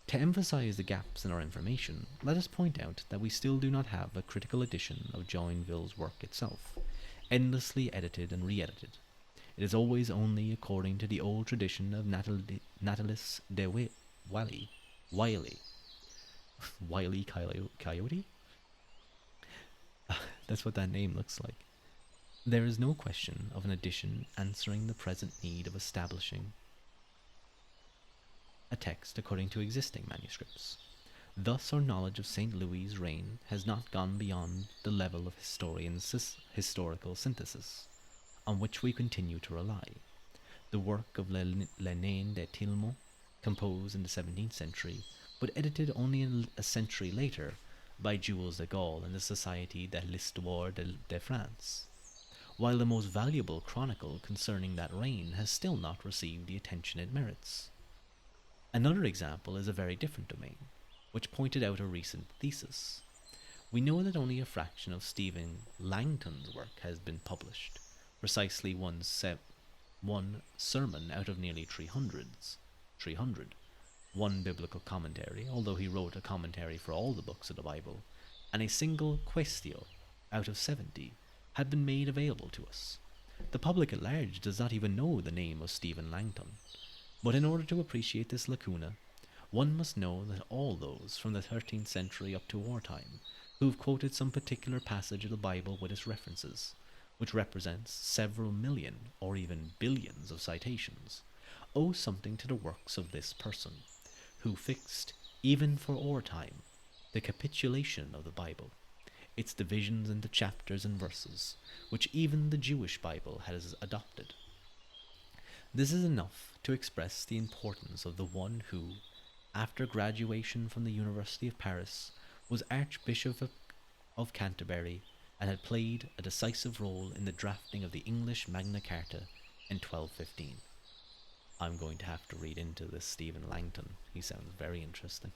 To emphasize the gaps in our information, let us point out that we still do not have a critical edition of Joinville's work itself, endlessly edited and re-edited. It is always only according to the old tradition of Natalis de Wiley. Wiley Coyote? That's what that name looks like. There is no question of an edition answering the present need of establishing a text according to existing manuscripts. Thus our knowledge of St. Louis's reign has not gone beyond the level of historical synthesis, on which we continue to rely. The work of Lenain de Tillemont, composed in the 17th century, but edited only a century later by Jules de Gaulle and the Société de l'Histoire de France, while the most valuable chronicle concerning that reign has still not received the attention it merits. Another example is a very different domain, which pointed out a recent thesis. We know that only a fraction of Stephen Langton's work has been published, precisely one sermon out of nearly 300, one biblical commentary, although he wrote a commentary for all the books of the Bible, and a single quaestio out of 70 had been made available to us. The public at large does not even know the name of Stephen Langton, but in order to appreciate this lacuna, one must know that all those from the 13th century up to our time who have quoted some particular passage of the Bible with its references, which represents several million or even billions of citations, owe something to the works of this person, who fixed, even for our time, the capitulation of the Bible, its divisions into chapters and verses, which even the Jewish Bible has adopted. This is enough to express the importance of the one who, after graduation from the University of Paris, was Archbishop of Canterbury and had played a decisive role in the drafting of the English Magna Carta in 1215. I'm going to have to read into this Stephen Langton. He sounds very interesting.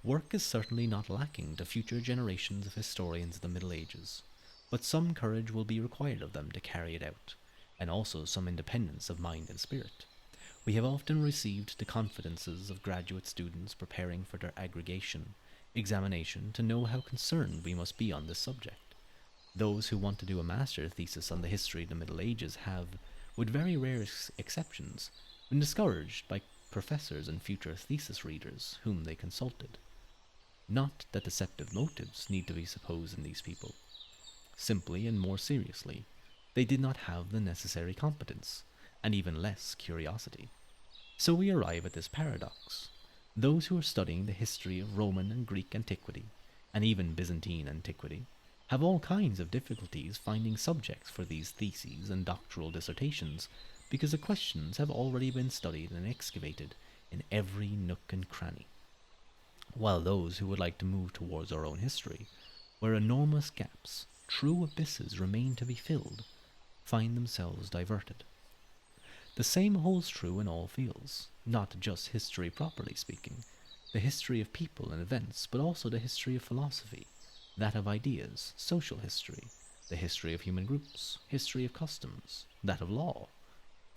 Work is certainly not lacking to future generations of historians of the Middle Ages, but some courage will be required of them to carry it out, and also some independence of mind and spirit. We have often received the confidences of graduate students preparing for their aggregation examination to know how concerned we must be on this subject. Those who want to do a master's thesis on the history of the Middle Ages have, with very rare exceptions, been discouraged by professors and future thesis readers whom they consulted. Not that deceptive motives need to be supposed in these people. Simply and more seriously, they did not have the necessary competence, and even less curiosity. So we arrive at this paradox. Those who are studying the history of Roman and Greek antiquity, and even Byzantine antiquity, have all kinds of difficulties finding subjects for these theses and doctoral dissertations, because the questions have already been studied and excavated in every nook and cranny. While those who would like to move towards our own history, where enormous gaps, true abysses remain to be filled, find themselves diverted. The same holds true in all fields, not just history properly speaking, the history of people and events, but also the history of philosophy, that of ideas, social history, the history of human groups, history of customs, that of law.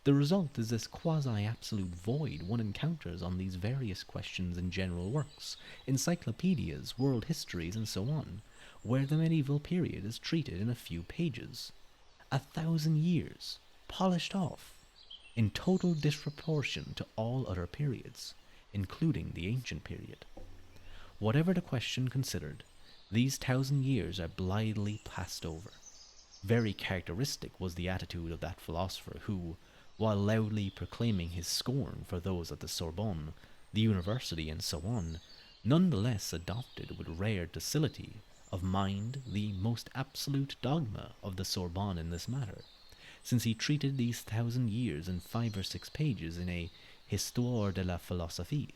The result is this quasi-absolute void one encounters on these various questions in general works, encyclopedias, world histories, and so on, where the medieval period is treated in a few pages. 1,000 years, polished off, in total disproportion to all other periods, including the ancient period. Whatever the question considered, these 1,000 years are blithely passed over. Very characteristic was the attitude of that philosopher who, while loudly proclaiming his scorn for those at the Sorbonne, the university, and so on, nonetheless adopted with rare docility of mind the most absolute dogma of the Sorbonne in this matter, since he treated these 1,000 years in 5 or 6 pages in a Histoire de la Philosophie.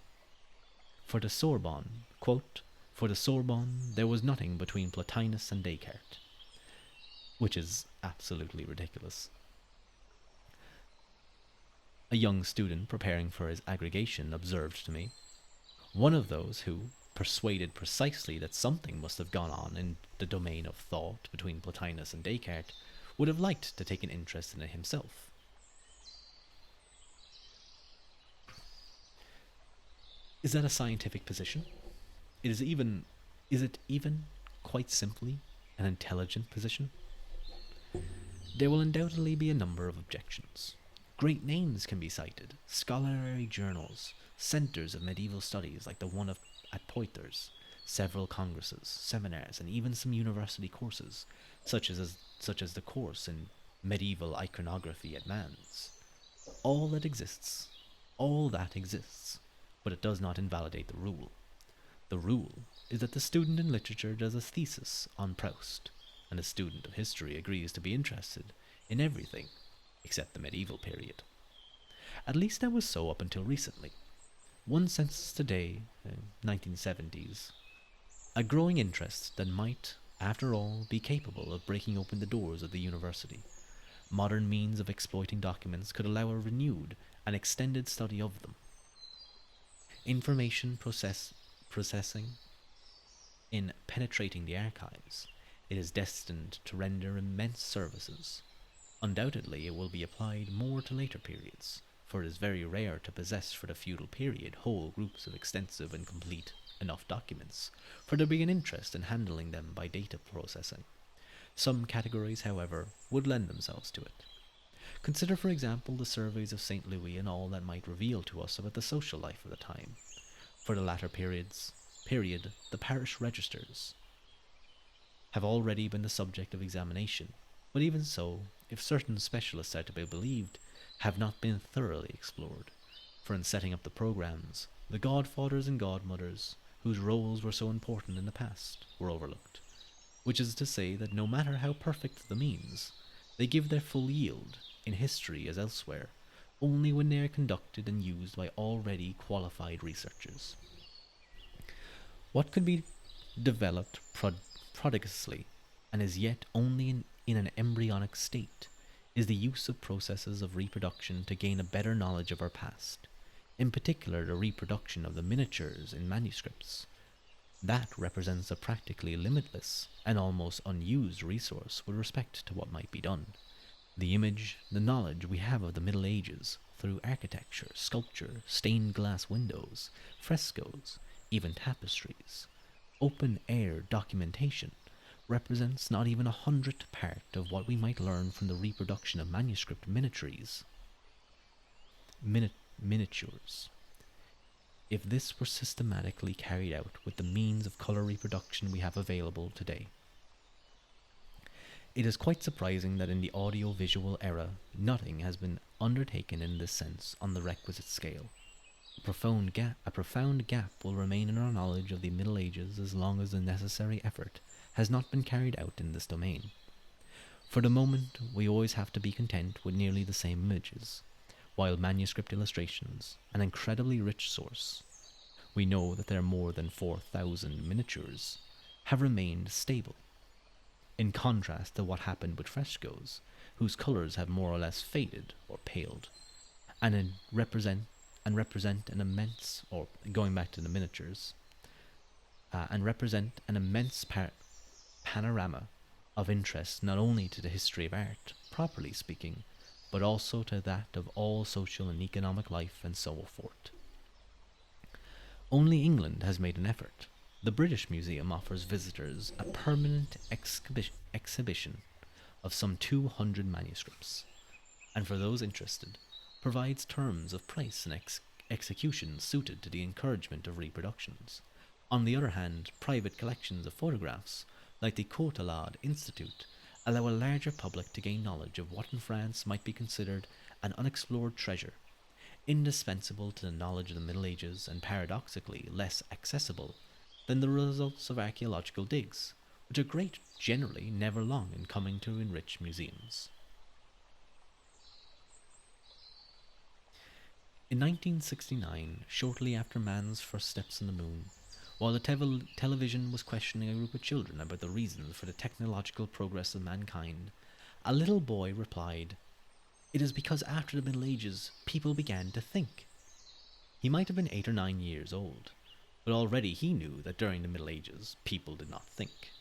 For the Sorbonne, quote, for the Sorbonne there was nothing between Plotinus and Descartes, which is absolutely ridiculous. A young student preparing for his aggregation observed to me, one of those who, persuaded precisely that something must have gone on in the domain of thought between Plotinus and Descartes, would have liked to take an interest in it himself. Is that a scientific position? Is it even quite simply an intelligent position? There will undoubtedly be a number of objections. Great names can be cited, scholarly journals, centres of medieval studies like the one at Poitiers, several congresses, seminars, and even some university courses, such as the course in medieval iconography at Mans. All that exists, but it does not invalidate the rule. The rule is that the student in literature does a thesis on Proust, and the student of history agrees to be interested in everything except the medieval period. At least that was so up until recently. One senses today, 1970s, a growing interest that might, after all, be capable of breaking open the doors of the university. Modern means of exploiting documents could allow a renewed and extended study of them. Information processing in penetrating the archives, it is destined to render immense services. Undoubtedly, it will be applied more to later periods, for it is very rare to possess for the feudal period whole groups of extensive and complete enough documents for there to be an interest in handling them by data processing. Some categories, however, would lend themselves to it. Consider, for example, the surveys of St. Louis and all that might reveal to us about the social life of the time. For the latter period, the parish registers have already been the subject of examination, but even so, if certain specialists are to be believed, have not been thoroughly explored. For in setting up the programs, the godfathers and godmothers, whose roles were so important in the past, were overlooked. Which is to say that no matter how perfect the means, they give their full yield, in history as elsewhere, only when they are conducted and used by already qualified researchers. What could be developed prodigiously, and is yet only in an embryonic state, is the use of processes of reproduction to gain a better knowledge of our past, in particular the reproduction of the miniatures in manuscripts. That represents a practically limitless and almost unused resource with respect to what might be done. The image, the knowledge we have of the Middle Ages through architecture, sculpture, stained glass windows, frescoes, even tapestries, open air documentation, represents not even 100th part of what we might learn from the reproduction of manuscript miniatures. If this were systematically carried out with the means of colour reproduction we have available today. It is quite surprising that in the audio-visual era, nothing has been undertaken in this sense on the requisite scale. A profound gap will remain in our knowledge of the Middle Ages as long as the necessary effort has not been carried out in this domain. For the moment, we always have to be content with nearly the same images, while manuscript illustrations, an incredibly rich source, we know that there are more than 4,000 miniatures, have remained stable, in contrast to what happened with frescoes, whose colours have more or less faded or paled, and represent an immense, or going back to the miniatures, and represent an immense panorama of interest not only to the history of art, properly speaking, but also to that of all social and economic life and so forth. Only England has made an effort. The British Museum offers visitors a permanent exhibition of some 200 manuscripts, and for those interested, provides terms of price and execution suited to the encouragement of reproductions. On the other hand, private collections of photographs, like the Cotelade Institute, allow a larger public to gain knowledge of what in France might be considered an unexplored treasure, indispensable to the knowledge of the Middle Ages and paradoxically less accessible than the results of archaeological digs, which are great generally, never long in coming to enrich museums. In 1969, shortly after man's first steps on the moon, while the television was questioning a group of children about the reasons for the technological progress of mankind, a little boy replied, "It is because after the Middle Ages, people began to think." He might have been 8 or 9 years old, but already he knew that during the Middle Ages, people did not think.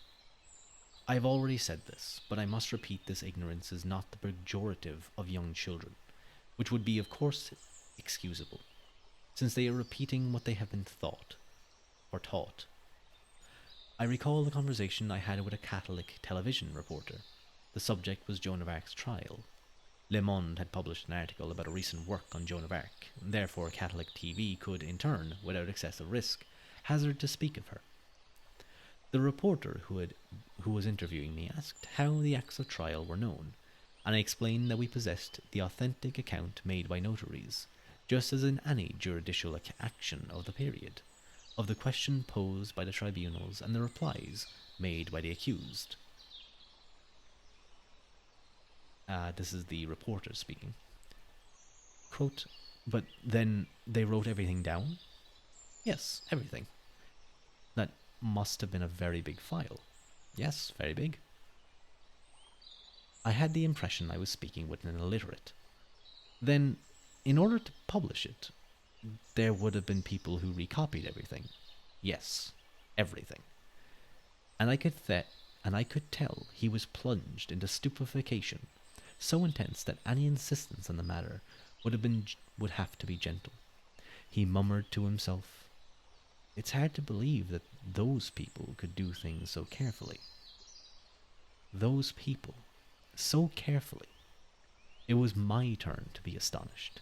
I have already said this, but I must repeat this ignorance is not the pejorative of young children, which would be, of course, excusable, since they are repeating what they have been taught. I recall the conversation I had with a Catholic television reporter. The subject was Joan of Arc's trial. Le Monde had published an article about a recent work on Joan of Arc, and therefore Catholic TV could, in turn, without excessive risk, hazard to speak of her. The reporter who was interviewing me asked how the acts of trial were known, and I explained that we possessed the authentic account made by notaries, just as in any judicial action of the period, of the question posed by the tribunals and the replies made by the accused. This is the reporter speaking. Quote, "But then they wrote everything down?" "Yes, everything." "That must have been a very big file." "Yes, very big." I had the impression I was speaking with an illiterate. "Then, in order to publish it, there would have been people who recopied everything?" "Yes, everything." And I could tell he was plunged into stupefaction, so intense that any insistence on the matter would have to be gentle. He murmured to himself, "It's hard to believe that those people could do things so carefully." Those people, so carefully. It was my turn to be astonished.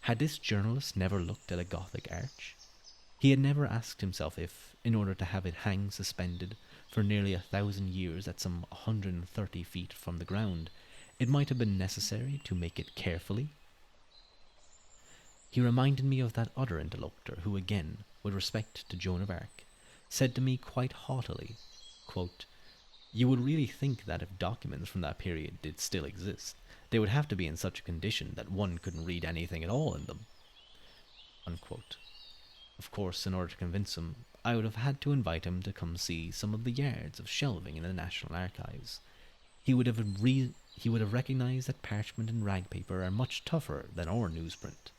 Had this journalist never looked at a Gothic arch? He had never asked himself if, in order to have it hang suspended for nearly 1,000 years at some 130 feet from the ground, it might have been necessary to make it carefully. He reminded me of that other interlocutor who again, with respect to Joan of Arc, said to me quite haughtily, quote, "You would really think that if documents from that period did still exist, they would have to be in such a condition that one couldn't read anything at all in them." Unquote. Of course, in order to convince him, I would have had to invite him to come see some of the yards of shelving in the National Archives. he would have recognized that parchment and rag paper are much tougher than our newsprint.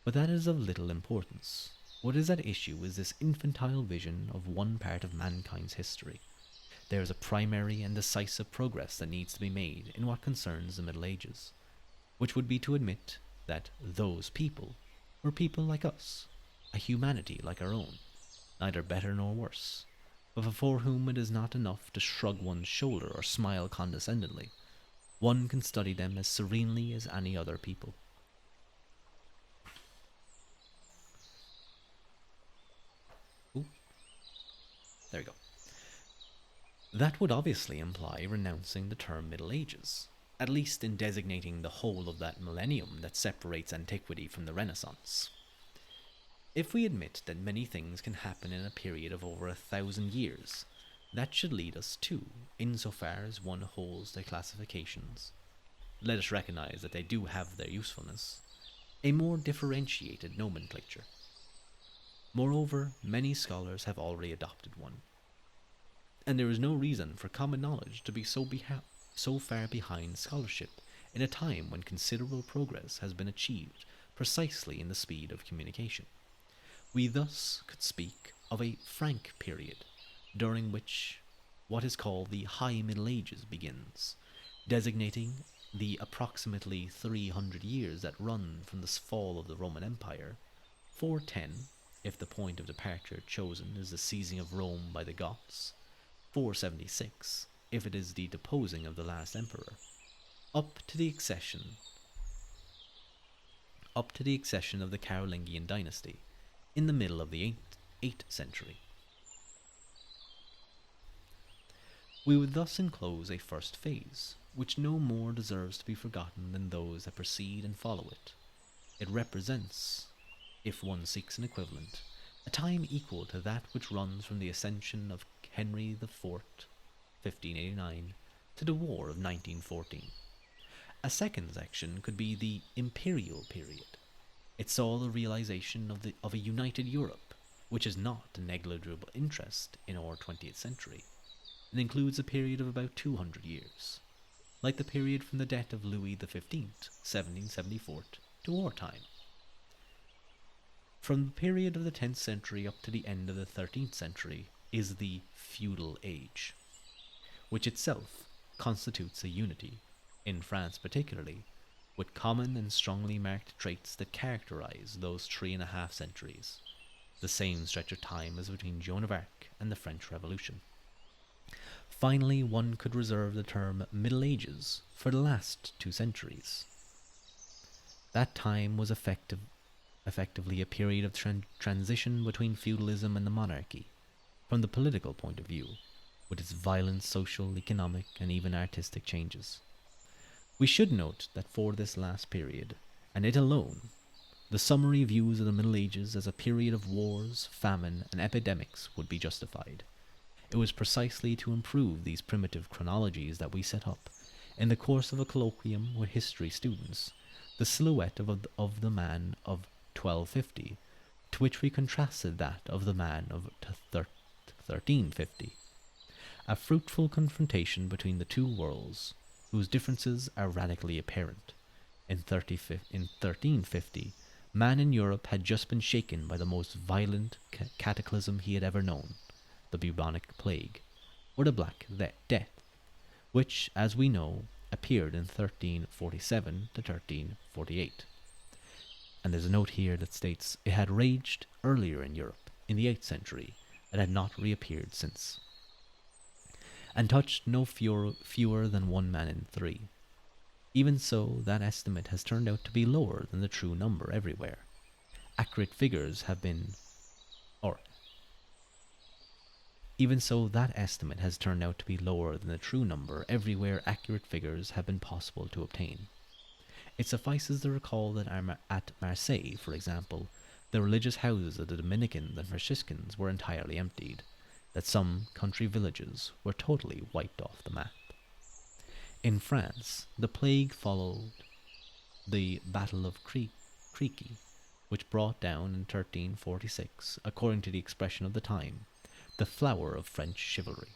But that is of little importance. What is at issue is this infantile vision of one part of mankind's history. There is a primary and decisive progress that needs to be made in what concerns the Middle Ages, which would be to admit that those people were people like us, a humanity like our own, neither better nor worse, but before whom it is not enough to shrug one's shoulder or smile condescendingly. One can study them as serenely as any other people. Ooh, there we go. That would obviously imply renouncing the term Middle Ages, at least in designating the whole of that millennium that separates antiquity from the Renaissance. If we admit that many things can happen in a period of over 1,000 years, that should lead us to, insofar as one holds their classifications, let us recognize that they do have their usefulness, a more differentiated nomenclature. Moreover, many scholars have already adopted one, and there is no reason for common knowledge to be so far behind scholarship in a time when considerable progress has been achieved precisely in the speed of communication. We thus could speak of a Frank period, during which what is called the High Middle Ages begins, designating the approximately 300 years that run from the fall of the Roman Empire, 410, if the point of departure chosen is the seizing of Rome by the Goths, 476, if it is the deposing of the last emperor, up to the accession of the Carolingian dynasty in the middle of the 8th century. We would thus enclose a first phase, which no more deserves to be forgotten than those that precede and follow it. It represents, if one seeks an equivalent, a time equal to that which runs from the accession of Henry IV, 1589, to the War of 1914. A second section could be the Imperial period. It saw the realization of a united Europe, which is not a negligible interest in our 20th century, and includes a period of about 200 years, like the period from the death of Louis XV, 1774, to our time. From the period of the 10th century up to the end of the 13th century is the feudal age, which itself constitutes a unity, in France particularly, with common and strongly marked traits that characterize those 3.5 centuries, the same stretch of time as between Joan of Arc and the French Revolution. Finally, one could reserve the term Middle Ages for the last 2 centuries. That time was effectively a period of transition between feudalism and the monarchy, from the political point of view, with its violent social, economic, and even artistic changes. We should note that for this last period, and it alone, the summary views of the Middle Ages as a period of wars, famine, and epidemics would be justified. It was precisely to improve these primitive chronologies that we set up, in the course of a colloquium with history students, the silhouette of the man of 1250, to which we contrasted that of the man of 1350. A fruitful confrontation between the two worlds, whose differences are radically apparent. In 1350, man in Europe had just been shaken by the most violent cataclysm he had ever known, the bubonic plague, or the Black Death, which, as we know, appeared in 1347 to 1348. And there's a note here that states it had raged earlier in Europe, in the 8th century, and had not reappeared since, and touched no fewer than 1 man in 3. Even so, that estimate has turned out to be lower than the true number everywhere. Accurate figures have been, or even so, that estimate has turned out to be lower than the true number everywhere accurate figures have been possible to obtain. It suffices to recall that at Marseille, for example, the religious houses of the Dominicans and Franciscans were entirely emptied, that some country villages were totally wiped off the map. In France, the plague followed the Battle of Crequi, which brought down in 1346, according to the expression of the time, the flower of French chivalry.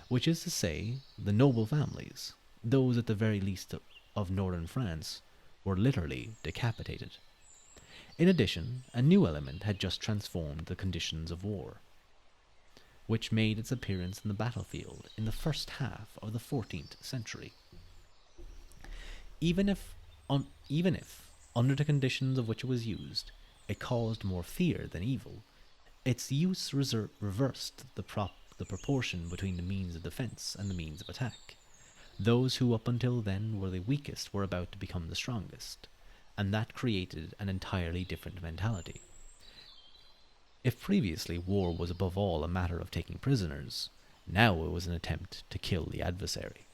which is to say, the noble families, those at the very least of northern France, were literally decapitated. In addition, a new element had just transformed the conditions of war, which made its appearance in the battlefield in the first half of the 14th century. Even if, even if, under the conditions of which it was used, it caused more fear than evil, its use reversed the proportion between the means of defense and the means of attack. Those who up until then were the weakest were about to become the strongest, and that created an entirely different mentality. If previously war was above all a matter of taking prisoners, now it was an attempt to kill the adversary.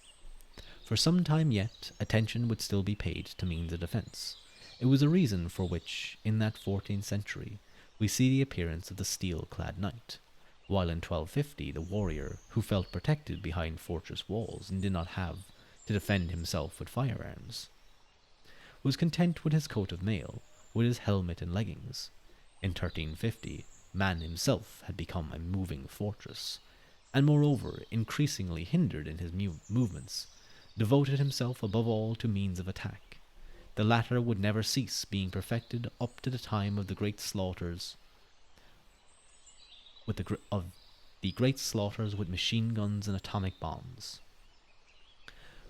For some time yet, attention would still be paid to means of defense. It was a reason for which, in that 14th century, we see the appearance of the steel-clad knight, while in 1250 the warrior, who felt protected behind fortress walls and did not have to defend himself with firearms, was content with his coat of mail, with his helmet and leggings. In 1350, man himself had become a moving fortress, and moreover, increasingly hindered in his movements, devoted himself above all to means of attack. The latter would never cease being perfected up to the time of the great slaughters with machine guns and atomic bombs.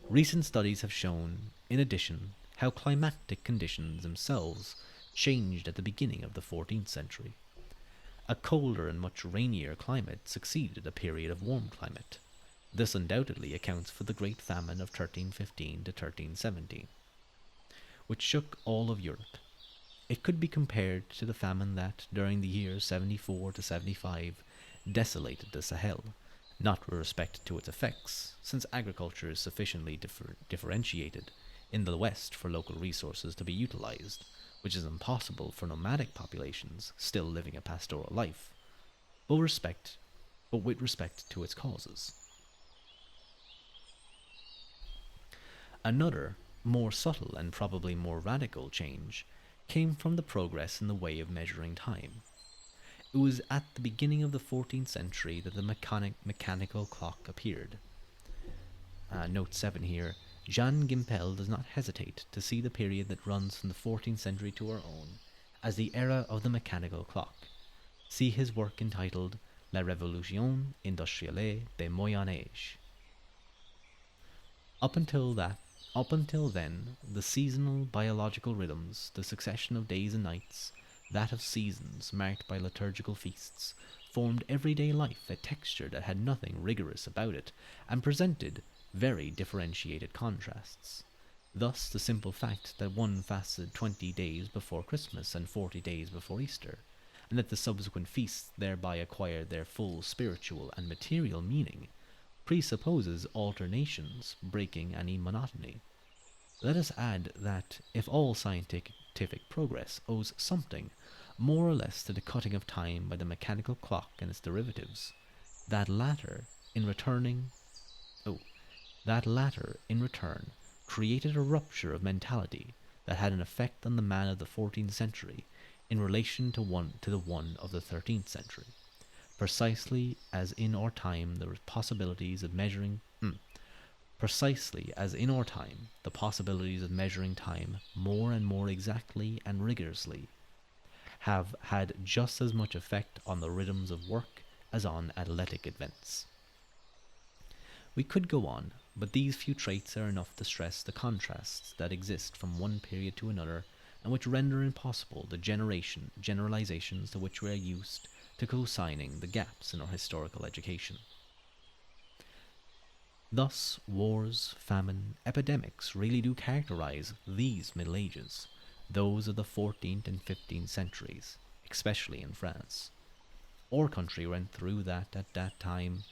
Recent studies have shown, in addition, how climatic conditions themselves changed at the beginning of the 14th century. A colder and much rainier climate succeeded a period of warm climate. This undoubtedly accounts for the great famine of 1315 to 1317, which shook all of Europe. It could be compared to the famine that, during the years 74 to 75, desolated the Sahel, not with respect to its effects, since agriculture is sufficiently differentiated in the West for local resources to be utilized, which is impossible for nomadic populations still living a pastoral life, but with respect to its causes. Another, more subtle and probably more radical change came from the progress in the way of measuring time. It was at the beginning of the 14th century that the mechanical clock appeared. Note 7 here. Jean Gimpel does not hesitate to see the period that runs from the 14th century to our own as the era of the mechanical clock. See his work entitled La Révolution industrielle des Moyen Âge. Up until then, the seasonal biological rhythms, the succession of days and nights, that of seasons marked by liturgical feasts, formed everyday life a texture that had nothing rigorous about it, and presented very differentiated contrasts. Thus, the simple fact that one fasted 20 days before Christmas and 40 days before Easter, and that the subsequent feasts thereby acquired their full spiritual and material meaning, presupposes alternations breaking any monotony. Let us add that if all scientific progress owes something more or less to the cutting of time by the mechanical clock and its derivatives, that latter, in return, created a rupture of mentality that had an effect on the man of the 14th century in relation to the one of the 13th century. Precisely as in our time the possibilities of measuring time more and more exactly and rigorously have had just as much effect on the rhythms of work as on athletic events. We could go on, but these few traits are enough to stress the contrasts that exist from one period to another and which render impossible the generalizations to which we are used to co-signing the gaps in our historical education. Thus, wars, famine, epidemics really do characterize these Middle Ages, those of the 14th and 15th centuries, especially in France. Our country went through at that time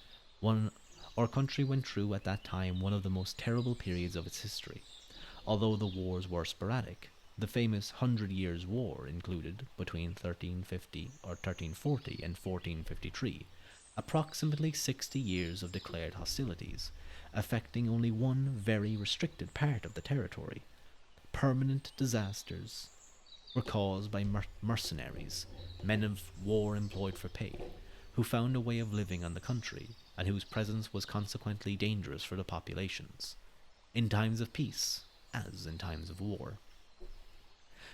one of the most terrible periods of its history. Although the wars were sporadic, the famous 100 Years' War included, between 1340 and 1453, approximately 60 years of declared hostilities, affecting only one very restricted part of the territory. Permanent disasters were caused by mercenaries, men of war employed for pay, who found a way of living on the country and whose presence was consequently dangerous for the populations, in times of peace as in times of war.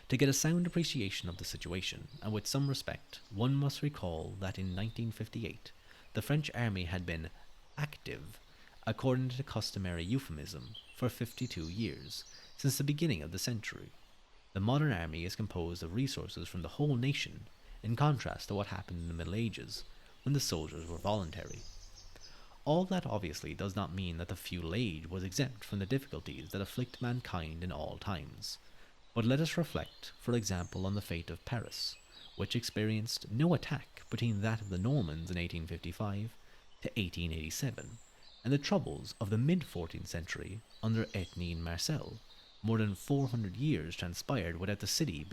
To get a sound appreciation of the situation, and with some respect, one must recall that in 1958 the French army had been active, according to the customary euphemism, for 52 years, since the beginning of the century. The modern army is composed of resources from the whole nation, in contrast to what happened in the Middle Ages, when the soldiers were voluntary. All that obviously does not mean that the feudal age was exempt from the difficulties that afflict mankind in all times. But let us reflect, for example, on the fate of Paris, which experienced no attack between that of the Normans in 1855 to 1887, and the troubles of the mid 14th century under Etienne Marcel. More than 400 years transpired without the city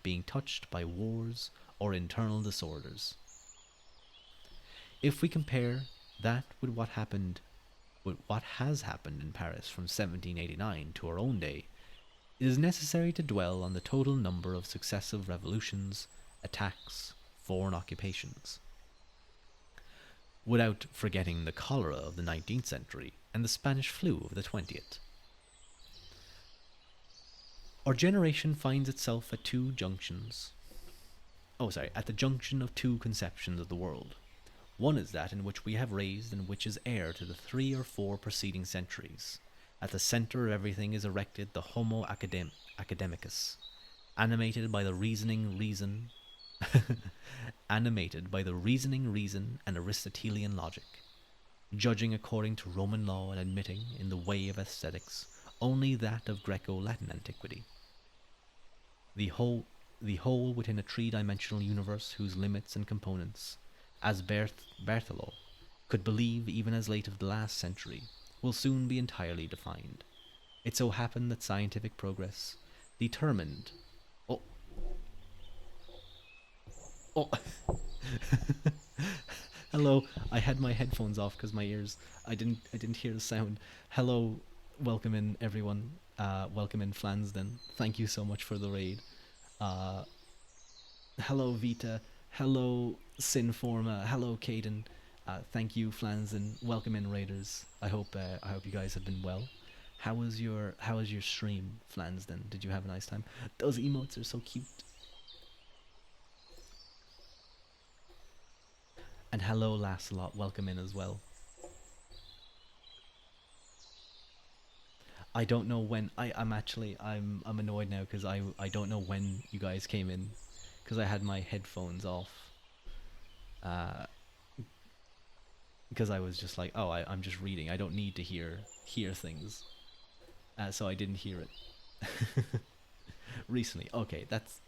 being touched by wars or internal disorders. If we compare that with what has happened in Paris from 1789 to our own day, it is necessary to dwell on the total number of successive revolutions, attacks, foreign occupations, without forgetting the cholera of the 19th century and the Spanish flu of the 20th. Our generation finds itself at at the junction of two conceptions of the world. One is that in which we have raised and which is heir to the 3 or 4 preceding centuries. At the centre of everything is erected the Homo academicus, animated by the reasoning reason, animated by the reasoning reason and Aristotelian logic, judging according to Roman law and admitting, in the way of aesthetics, only that of Greco-Latin antiquity. The whole within a three-dimensional universe whose limits and components, as Berthelot could believe even as late as the last century, will soon be entirely defined. It so happened that scientific progress determined. Oh, oh, hello. I had my headphones off because my ears. I didn't hear the sound. Hello, welcome in everyone. Welcome in Flansden. Thank you so much for the raid. Uh, Hello Vita. Hello Sinforma. Hello Caden. Thank you Flansden. Welcome in Raiders. I hope you guys have been well. How was your stream, Flansden? Did you have a nice time? Those emotes are so cute. And hello Lancelot. Welcome in as well. I don't know when I'm annoyed now because I don't know when you guys came in because I had my headphones off. Uh, because I was just like, oh, I'm just reading. I don't need to hear things. So I didn't hear it recently. Okay, that's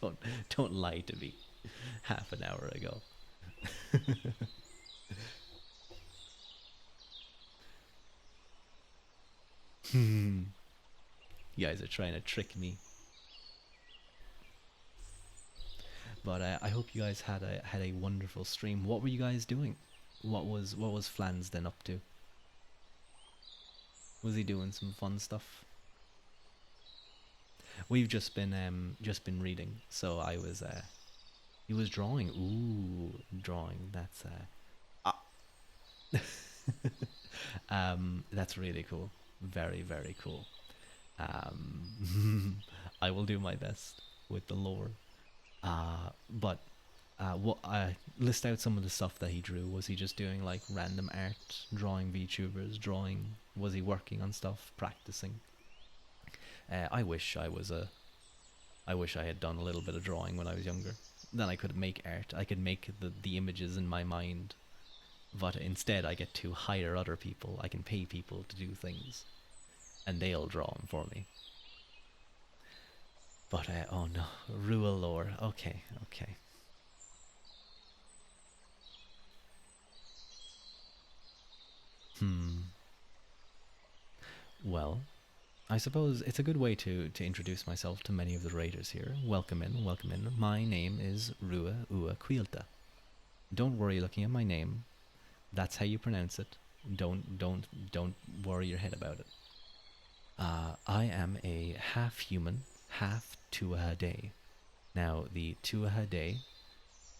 don't don't lie to me. Half an hour ago. Hmm. You guys are trying to trick me, but I hope you guys had a wonderful stream. What were you guys doing? What was Flansden up to? Was he doing some fun stuff? We've just been reading. So I was he was drawing. Ooh, drawing. That's really cool. Very very cool. I will do my best with the lore. But what list out some of the stuff that he drew. Was he just doing like random art, drawing VTubers, drawing? Was he working on stuff, practicing? I wish I was a. I wish I had done a little bit of drawing when I was younger. Then I could make art. I could make the images in my mind. But instead, I get to hire other people. I can pay people to do things, and they'll draw them for me. But oh no, Ruadh lore. Okay, okay. Hmm. Well, I suppose it's a good way to introduce myself to many of the raiders here. Welcome in, welcome in. My name is Rua Ua Quilta. Don't worry looking at my name. That's how you pronounce it. Don't worry your head about it. I am a half human, half Tuatha. Now the Tuatha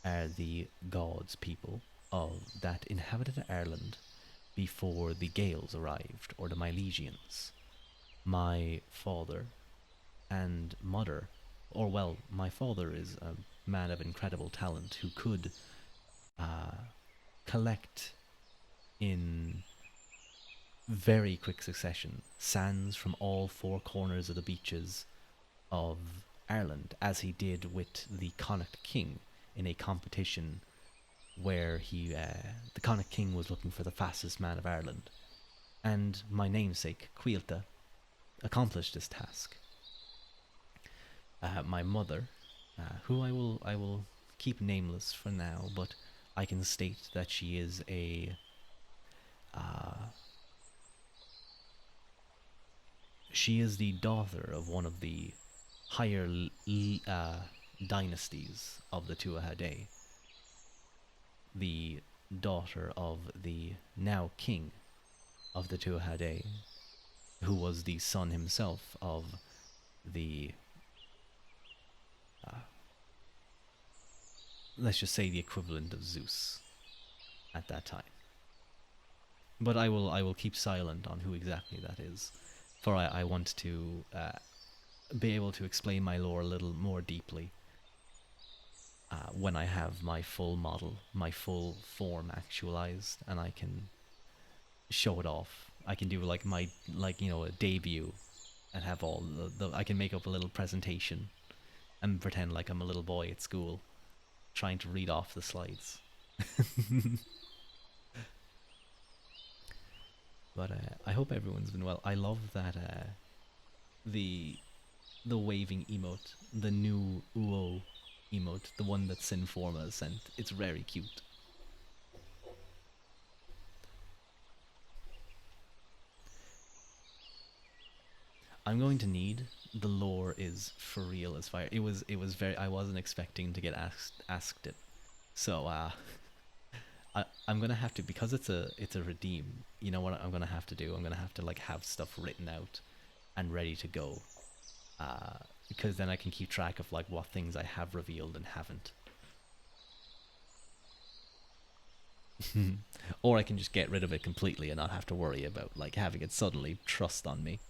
are the gods people, of that inhabited Ireland before the Gaels arrived, or the Milesians. My father and mother, or well, my father is a man of incredible talent who could uh, collect in very quick succession sands from all four corners of the beaches of Ireland, as he did with the Connacht King in a competition where the Connacht King was looking for the fastest man of Ireland. And my namesake, Cuilta, accomplished this task. My mother, who I will keep nameless for now, but I can state that she is a uh, she is the daughter of one of the higher dynasties of the Tuatha Dé, the daughter of the now king of the Tuatha Dé, who was the son himself of the, uh, let's just say, the equivalent of Zeus at that time. But I will keep silent on who exactly that is, for I want to be able to explain my lore a little more deeply when I have my full model, my full form actualized, and I can show it off. I can do like my a debut and have all the I can make up a little presentation and pretend like I'm a little boy at school trying to read off the slides. But I hope everyone's been well. I love that the the waving emote, the new Uo emote, the one that Sinforma sent. It's very cute. I'm going to need the lore is for real as fire. It was very I wasn't expecting to get asked it. So I'm gonna have to, because it's a redeem. You know what I'm gonna have to do? I'm gonna have to like have stuff written out and ready to go. Because then I can keep track of like what things I have revealed and haven't. Or I can just get rid of it completely and not have to worry about like having it suddenly trust on me.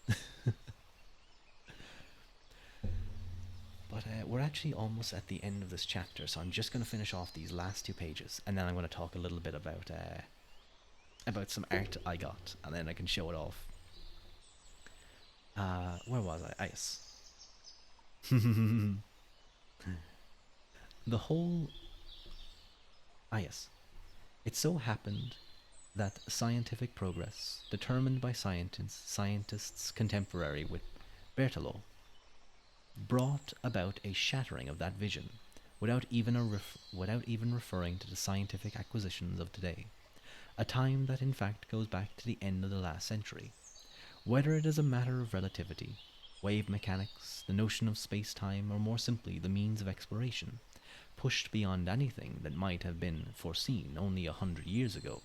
But we're actually almost at the end of this chapter, so I'm just going to finish off these last two pages, and then I'm going to talk a little bit about some art I got, and then I can show it off. Where was I? Yes. The whole. Yes. It so happened that scientific progress, determined by scientists contemporary with Berthelot, brought about a shattering of that vision, without even referring to the scientific acquisitions of today, a time that in fact goes back to the end of the last century. Whether it is a matter of relativity, wave mechanics, the notion of space-time, or more simply the means of exploration, pushed beyond anything that might have been foreseen only 100 years ago,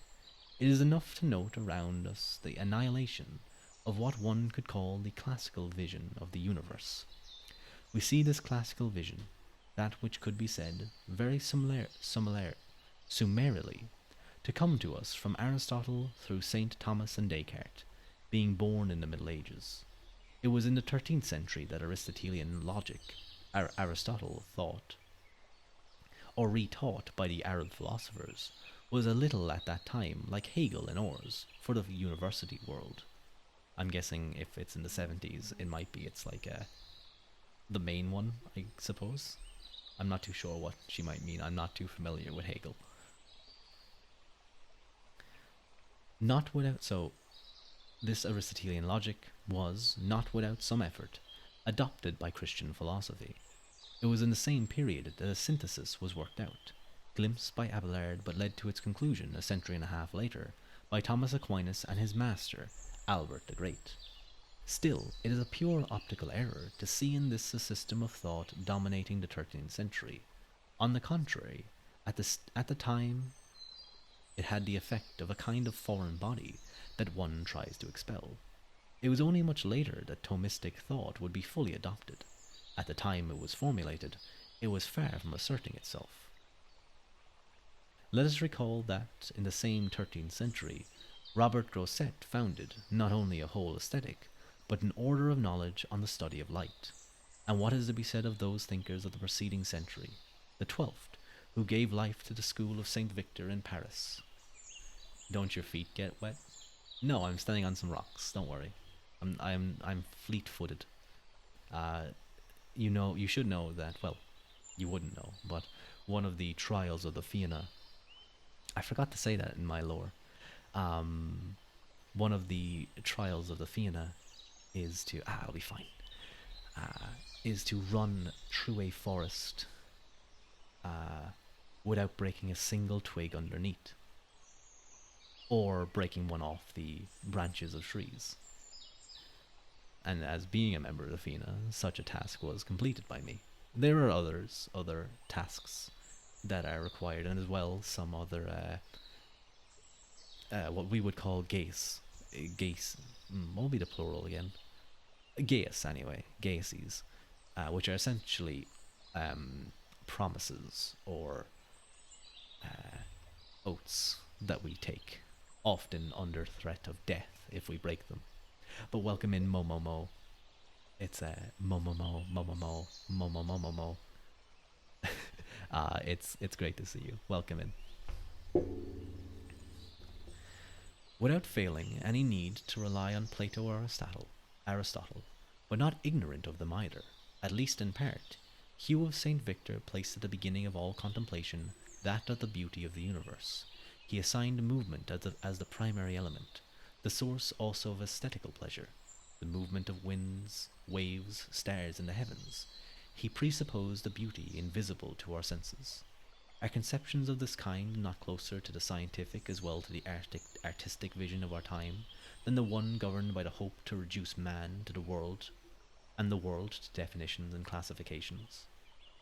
it is enough to note around us the annihilation of what one could call the classical vision of the universe. We see this classical vision, that which could be said, very summarily, to come to us from Aristotle through St. Thomas and Descartes, being born in the Middle Ages. It was in the 13th century that Aristotelian logic, Aristotle thought, or retaught by the Arab philosophers, was a little at that time like Hegel and Ors for the university world. I'm guessing if it's in the 70s, it's like the main one, I suppose. I'm not too sure what she might mean. I'm not too familiar with Hegel. Not without so This Aristotelian logic was, not without some effort, adopted by Christian philosophy. It was in the same period that a synthesis was worked out, glimpsed by Abelard, but led to its conclusion a century and a half later by Thomas Aquinas and his master, Albert the Great. Still, it is a pure optical error to see in this a system of thought dominating the 13th century. On the contrary, at the time, it had the effect of a kind of foreign body that one tries to expel. It was only much later that Thomistic thought would be fully adopted. At the time it was formulated, it was far from asserting itself. Let us recall that in the same 13th century, Robert Grosset founded not only a whole aesthetic, but an order of knowledge on the study of light. And what is to be said of those thinkers of the preceding century, the 12th, who gave life to the school of Saint Victor in Paris? Don't your feet get wet? No, I'm standing on some rocks. Don't worry. I'm fleet-footed. Uh, you should know that. Well, you wouldn't know, but one of the trials of the Fianna. I forgot to say that in my lore. Um, One of the trials of the Fianna is to I'll be fine. Is to run through a forest uh, without breaking a single twig underneath, or breaking one off the branches of trees. And as being a member of the Fianna, such a task was completed by me. There are other tasks that are required, and as well some other what we would call gace. Gace. What would be the plural again? Gaeus, anyway. Gaeses, which are essentially um, promises or oaths that we take, often under threat of death if we break them. But welcome in Momomo. It's a Momomo, Momomo, Momomomomo. It's great to see you. Welcome in. Without failing any need to rely on Plato or Aristotle, but not ignorant of them either, at least in part, Hugh of St. Victor placed at the beginning of all contemplation that of the beauty of the universe. He assigned movement as the primary element, the source also of aesthetical pleasure, the movement of winds, waves, stars in the heavens. He presupposed the beauty invisible to our senses. Are conceptions of this kind not closer to the scientific as well to the artistic vision of our time than the one governed by the hope to reduce man to the world and the world to definitions and classifications?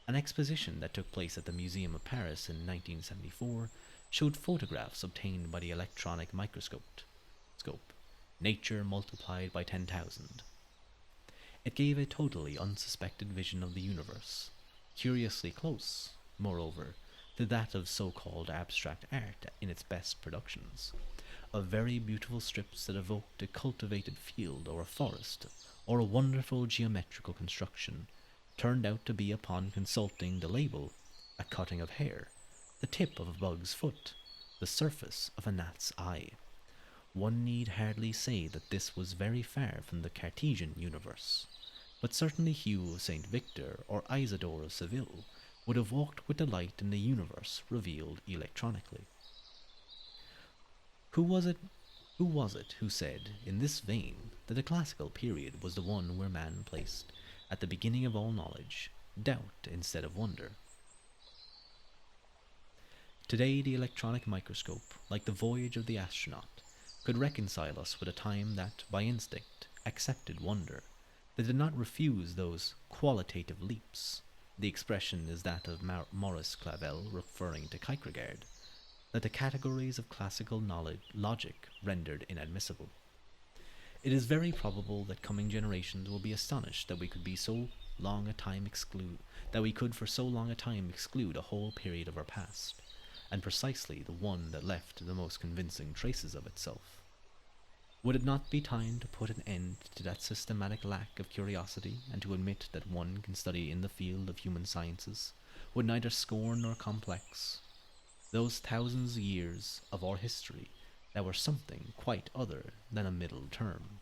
An exposition that took place at the Museum of Paris in 1974 showed photographs obtained by the electronic microscope. Nature multiplied by 10,000. It gave a totally unsuspected vision of the universe, curiously close, moreover, to that of so-called abstract art in its best productions, of very beautiful strips that evoked a cultivated field or a forest, or a wonderful geometrical construction, turned out to be, upon consulting the label, a cutting of hair, the tip of a bug's foot, the surface of a gnat's eye. One need hardly say that this was very far from the Cartesian universe, but certainly Hugh of St. Victor or Isidore of Seville would have walked with delight in the universe revealed electronically. Who was it? Who was it who said, in this vein, that the classical period was the one where man placed, at the beginning of all knowledge, doubt instead of wonder? Today, the electronic microscope, like the voyage of the astronaut, could reconcile us with a time that, by instinct, accepted wonder, that did not refuse those qualitative leaps. The expression is that of Maurice Clavel, referring to Kierkegaard, that the categories of classical knowledge logic rendered inadmissible. It is very probable that coming generations will be astonished that we could be so long a time exclude that we could for so long a time exclude a whole period of our past, and precisely the one that left the most convincing traces of itself. Would it not be time to put an end to that systematic lack of curiosity, and to admit that one can study in the field of human sciences, with neither scorn nor complex, those thousands of years of our history that were something quite other than a middle term?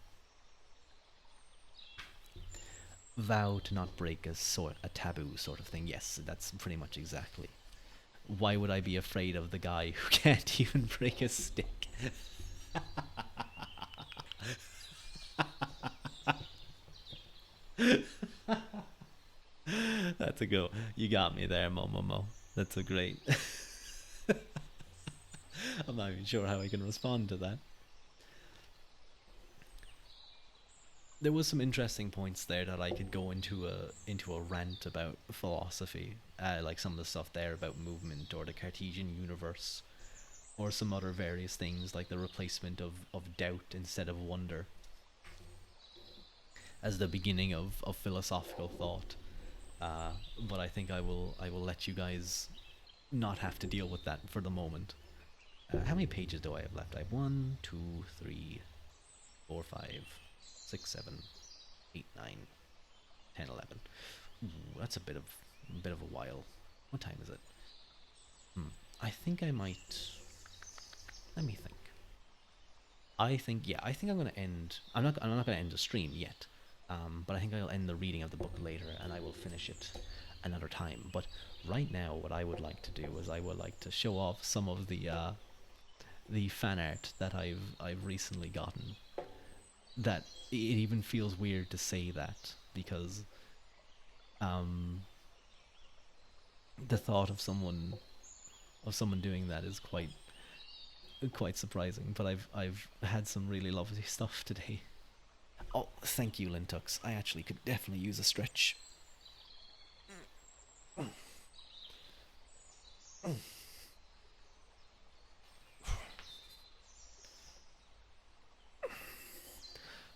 Vow to not break a taboo sort of thing. Yes, that's pretty much exactly. Why would I be afraid of the guy who can't even break a stick? That's a go. You got me there, Momomo. That's a great. I'm not even sure how I can respond to that. There was some interesting points there that I could go into a rant about philosophy, like some of the stuff there about movement or the Cartesian universe, or some other various things like the replacement of doubt instead of wonder as the beginning of philosophical thought. But I think I will let you guys not have to deal with that for the moment. How many pages do I have left? I have one, two, three, four, five, six, seven, eight, nine, 10, 11. Ooh, that's a bit of a while. What time is it? I think I might. Let me think. I think I'm gonna end. I'm not gonna end the stream yet. But I think I'll end the reading of the book later, and I will finish it another time. But right now, what I would like to do is I would like to show off some of the fan art that I've recently gotten. That it even feels weird to say that because um, the thought of someone doing that is quite surprising. But I've had some really lovely stuff today. Oh, thank you, Lintux. I actually could definitely use a stretch.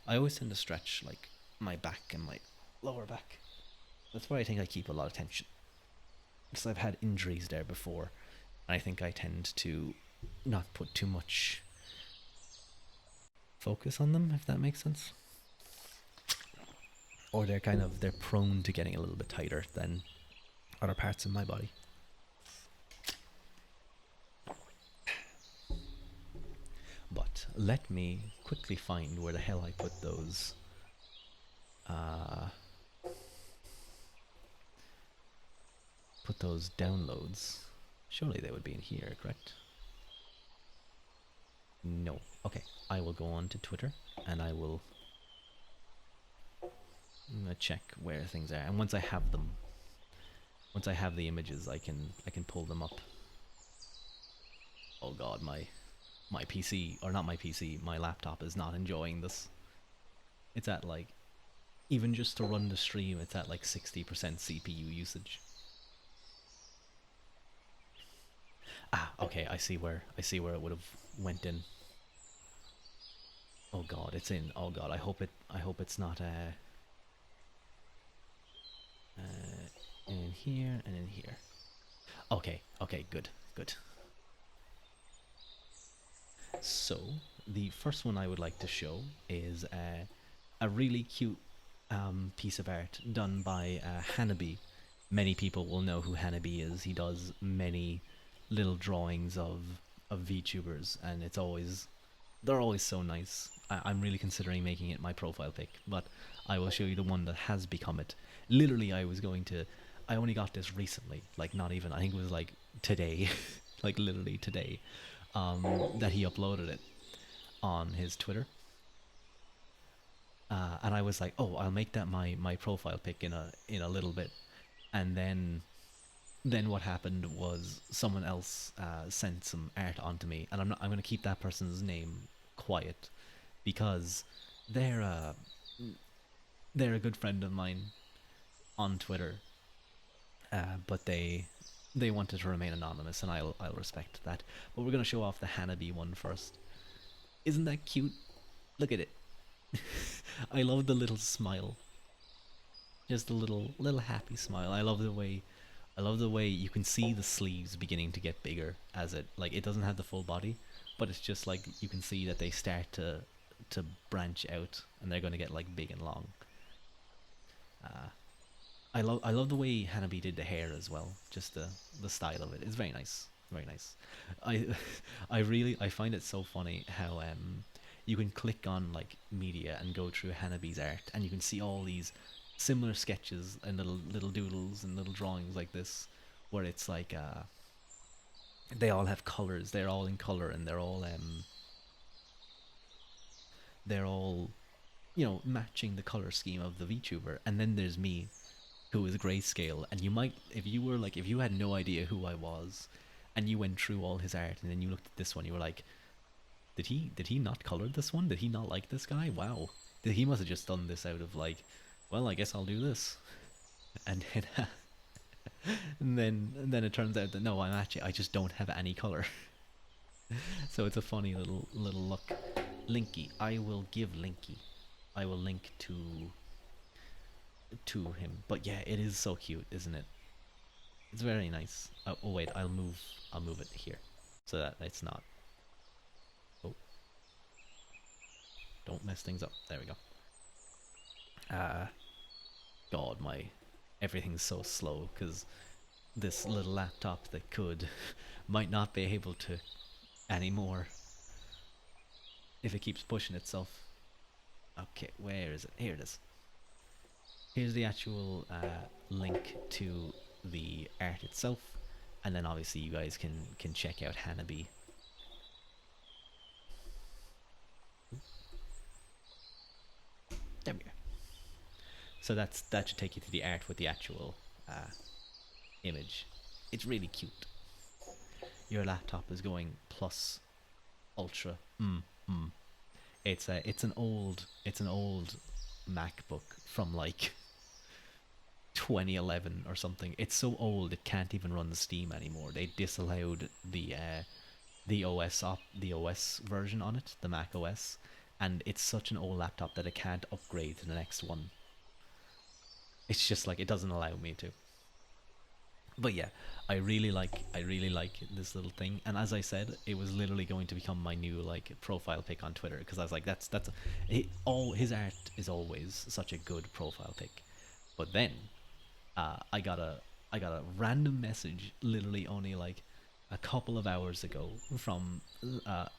I always tend to stretch like my back and my lower back. That's why I think I keep a lot of tension. Because I've had injuries there before, and I think I tend to not put too much focus on them, if that makes sense. Or they're prone to getting a little bit tighter than other parts of my body. But let me quickly find where the hell I uh, put those downloads. Surely they would be in here, correct? No. Okay, I will go on to Twitter and I'm gonna check where things are. And once I have them, once I have the images, I can pull them up. Oh god, my PC, or not my PC, my laptop is not enjoying this. It's at like, even just to run the stream, it's at like 60% CPU usage. Ah, okay, I see where it would have went in. Oh god, it's in. Oh god, I hope it's not in here and in here. Okay, okay, good, good. So, the first one I would like to show is a really cute piece of art done by Hanabi. Many people will know who Hanabi is. He does many little drawings of VTubers, and they're always so nice. I'm really considering making it my profile pic, but I will show you the one that has become it. Literally, I only got this recently, like not even, I think it was like today, like literally today, that he uploaded it on his Twitter. And I was like, oh, I'll make that my profile pic in a little bit. And then what happened was someone else sent some art onto me, and I'm going to keep that person's name quiet because they're uh, they're a good friend of mine on Twitter, but they wanted to remain anonymous, and I'll respect that. But we're going to show off the Hanabi one first. Isn't that cute? Look at it. I love the little smile, just a little happy smile. I love the way you can see the sleeves beginning to get bigger as it doesn't have the full body, but it's just like you can see that they start to branch out and they're going to get like big and long. Uh, I love the way Hanabi did the hair as well. Just the style of it. It's very nice. Very nice. I I find it so funny how you can click on like media and go through Hanabi's art and you can see all these similar sketches and little doodles and little drawings like this where it's like they all have colors. They're all in color and they're all matching the color scheme of the VTuber. And then there's me who is grayscale, and you might, if you had no idea who I was and you went through all his art and then you looked at this one, you were like, did he not color this one? Did he not like this guy? Wow. He must have just done this out of like, well, I guess I'll do this. And then and then it turns out that no, I just don't have any color. So it's a funny little look. Linky, I will give Linky. I will link to him. But yeah, it is so cute, isn't it? It's very nice. Oh wait, I'll move it here so that it's not. Oh, don't mess things up. There we go. Uh, God, my everything's so slow because this little laptop that could might not be able to anymore if it keeps pushing itself. Okay, where is it? Here it is. Here's the actual link to the art itself, and then obviously you guys can check out Hanabi. There we go. So that should take you to the art with the actual image. It's really cute. Your laptop is going plus ultra. Mm. It's an old MacBook from like 2011 or something. It's so old it can't even run the Steam anymore. They disallowed the OS version on it, the Mac OS, and it's such an old laptop that it can't upgrade to the next one. It's just like it doesn't allow me to. But yeah, I really like this little thing. And as I said, it was literally going to become my new like profile pic on Twitter because I was like, that's all his art is always such a good profile pic. But then I got a random message literally only like a couple of hours ago from a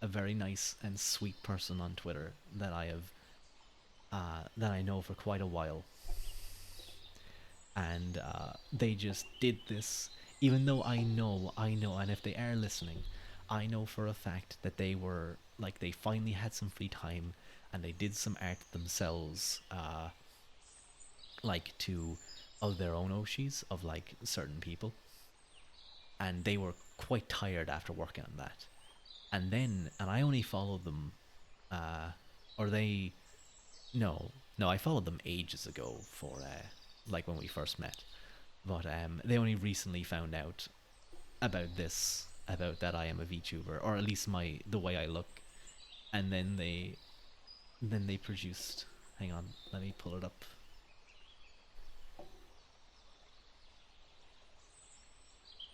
very nice and sweet person on Twitter that I know for quite a while, and they just did this. Even though I know, and if they are listening, I know for a fact that they were like they finally had some free time, and they did some art themselves, like to of their own Oshis of like certain people, and they were quite tired after working on that. And I only followed them, uh, or they no, I followed them ages ago for like when we first met, but they only recently found out about this, about that I am a VTuber, or at least my the way I look, and then they produced. Hang on, let me pull it up.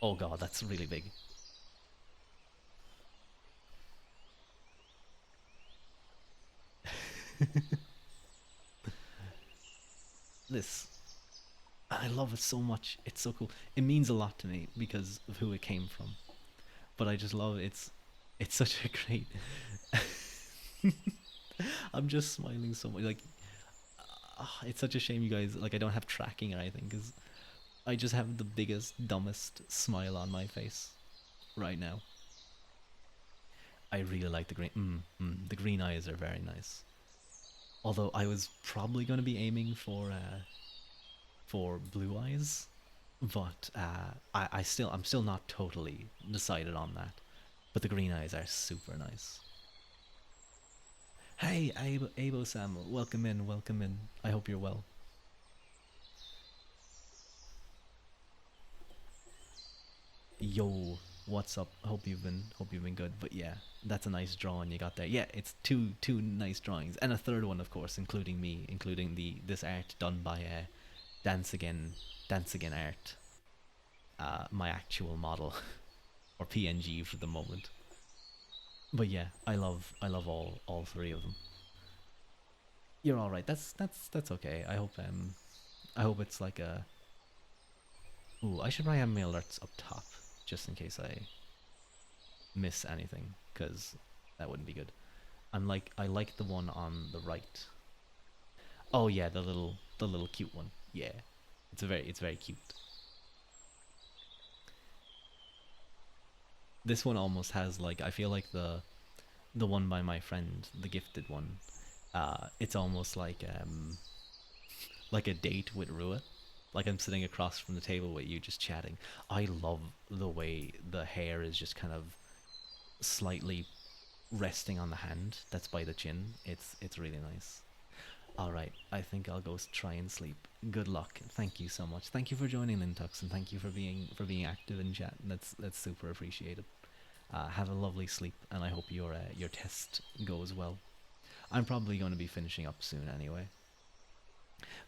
Oh god, that's really big. This I love it so much. It's so cool. It means a lot to me because of who it came from. But I just love it. It's such a great. I'm just smiling so much. Like it's such a shame you guys like I don't have tracking or anything because I just have the biggest dumbest smile on my face right now. I really like the green. The green eyes are very nice. Although I was probably going to be aiming for blue eyes, but I'm still not totally decided on that. But the green eyes are super nice. Hey, Abo Sam, welcome in, welcome in. I hope you're well. Yo, what's up? Hope you've been good. But yeah, that's a nice drawing you got there. Yeah, it's two nice drawings and a third one, of course, including me, including the this art done by Dance Again, Dance Again Art, my actual model or PNG for the moment. But yeah, I love all three of them. You're all right. That's okay. I hope it's like a. Ooh, I should probably have my alerts up top just in case I miss anything, because that wouldn't be good. I like the one on the right. Oh yeah, the little cute one. Yeah, it's very cute. This one almost has like I feel like the one by my friend, the gifted one. It's almost like a date with Rua. Like I'm sitting across from the table with you just chatting. I love the way the hair is just kind of slightly resting on the hand that's by the chin. It's really nice. All right, I think I'll go try and sleep. Good luck. Thank you so much. Thank you for joining Lintux, and thank you for being active in chat. That's super appreciated. Have a lovely sleep, and I hope your test goes well. I'm probably going to be finishing up soon anyway.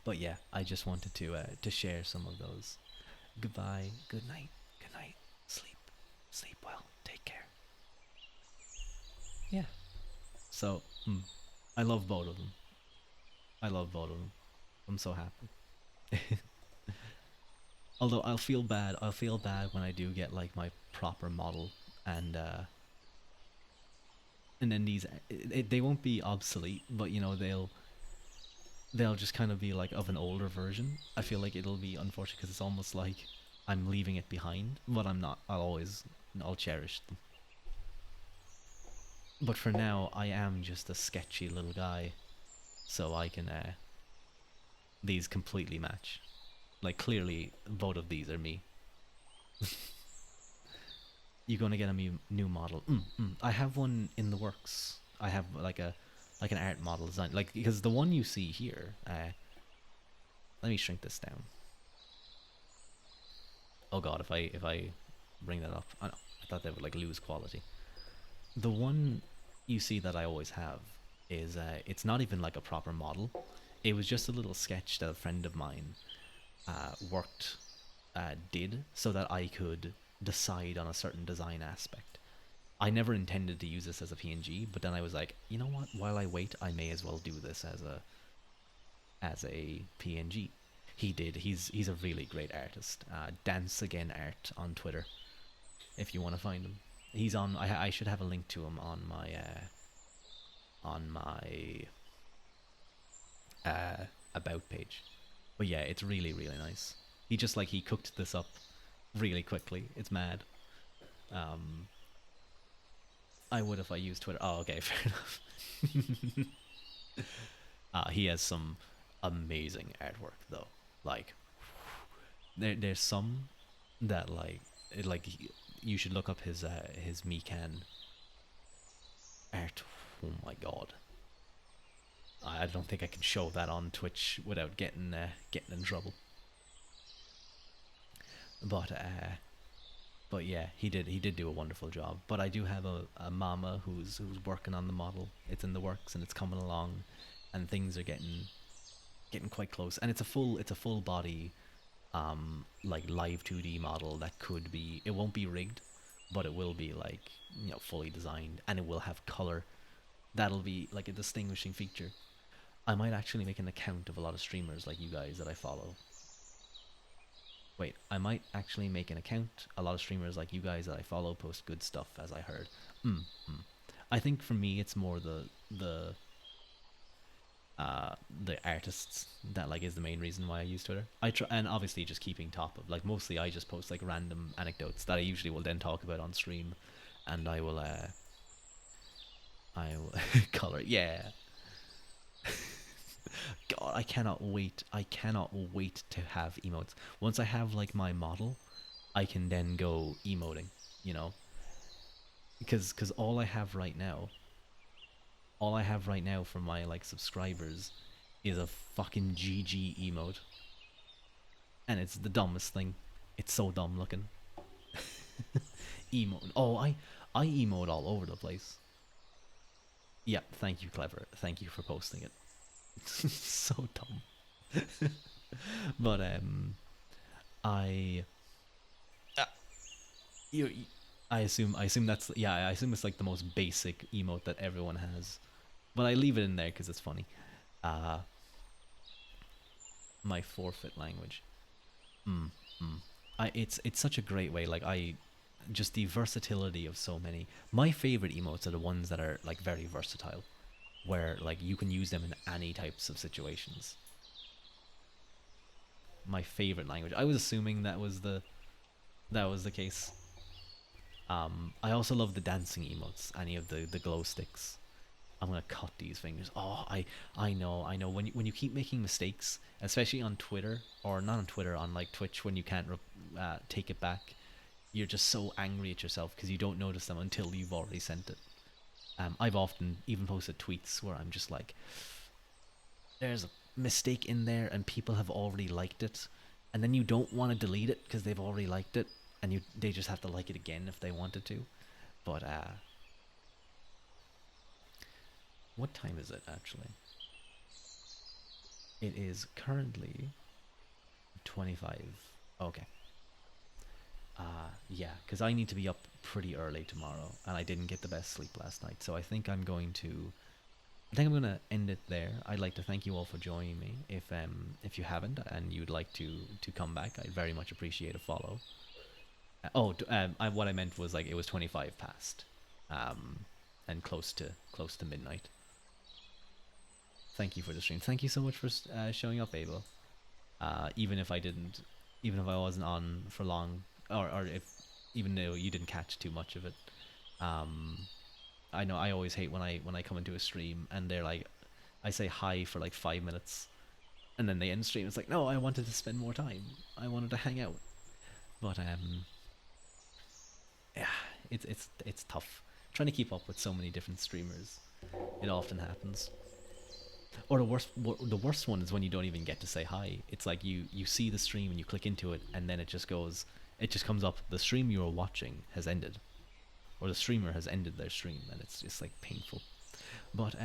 But yeah, I just wanted to share some of those. Goodbye. Good night. Good night. Sleep. Sleep well. Take care. Yeah. So, I love both of them. I love both of them. I'm so happy. Although I'll feel bad. I'll feel bad when I do get like my proper model, and and then they won't be obsolete, but you know they'll just kind of be like of an older version. I feel like it'll be unfortunate because it's almost like I'm leaving it behind, but I'm not. I'll cherish them. But for now, I am just a sketchy little guy, so I can these completely match. Like clearly, both of these are me. You're gonna get a new model. I have one in the works. I have like an art model design. Like because the one you see here. Let me shrink this down. Oh god, if I bring that up, I know. I thought they would like lose quality. The one you see that I always have is it's not even like a proper model. It was just a little sketch that a friend of mine worked did so that I could decide on a certain design aspect. I never intended to use this as a PNG, but then I was like, you know what? While I wait, I may as well do this as a PNG. He did. He's a really great artist. Dance Again Art on Twitter, if you want to find him. He's on. I should have a link to him on my about page. But yeah, it's really nice. He just like he cooked this up really quickly. It's mad. Um, I would if I used Twitter. Oh, okay, fair enough. He has some amazing artwork though. Like there's some that like you should look up his Mikan art. Oh my god, I don't think I can show that on Twitch without getting in trouble. But yeah, he did do a wonderful job. But I do have a mama who's working on the model. It's in the works and it's coming along, and things are getting quite close. And it's a full body like live 2D model that could be, it won't be rigged, but it will be like fully designed, and it will have color. That'll be like a distinguishing feature. I might actually make an account of a lot of streamers like you guys that I follow. Wait, I might actually make an account. A lot of streamers like you guys that I follow post good stuff, as I heard. Mm, mm. I think for me, it's more the artists that like is the main reason why I use Twitter. I try, and obviously just keeping top of like mostly I just post like random anecdotes that I usually will then talk about on stream, and I will color. Yeah, God, I cannot wait. I cannot wait to have emotes. Once I have like my model, I can then go emoting, you know? Because all I have right now for my like subscribers is a fucking GG emote, and it's the dumbest thing. It's so dumb looking. Emote. Oh, I emote all over the place. Yeah, thank you, clever. Thank you for posting it. So dumb. But I uh, you I assume that's, yeah, I assume it's like the most basic emote that everyone has. But I leave it in there because it's funny. Uh, my forfeit language. Mm, mm. It's such a great way. Like just the versatility of so many. My favorite emotes are the ones that are like very versatile, where like you can use them in any types of situations. My favorite language. I was assuming that was the case. I also love the dancing emotes. Any of the glow sticks. I'm gonna cut these fingers. Oh, I know. When you keep making mistakes, especially on Twitter, or not on Twitter, on like Twitch, when you can't take it back, you're just so angry at yourself because you don't notice them until you've already sent it. I've often even posted tweets where I'm just like, there's a mistake in there and people have already liked it, and then you don't want to delete it because they've already liked it, and they just have to like it again if they wanted to. But what time is it actually? It is currently 25. Okay. Yeah, because I need to be up pretty early tomorrow, and I didn't get the best sleep last night. So I think I'm going to. I think I'm gonna end it there. I'd like to thank you all for joining me. If you haven't and you'd like to come back, I'd very much appreciate a follow. What I meant was like it was 25 past, um, and close to midnight. Thank you for the stream. Thank you so much for showing up, Abel. Even if I didn't, even if I wasn't on for long, or if even though you didn't catch too much of it, um, I know I always hate when I come into a stream and they're like, I say hi for like 5 minutes, and then they end stream. It's like, no, I wanted to spend more time. I wanted to hang out, but yeah, it's tough trying to keep up with so many different streamers. It often happens. Or the worst one is when you don't even get to say hi. It's like you see the stream and you click into it, and then it just comes up. The stream you were watching has ended, or the streamer has ended their stream, and it's just like painful. But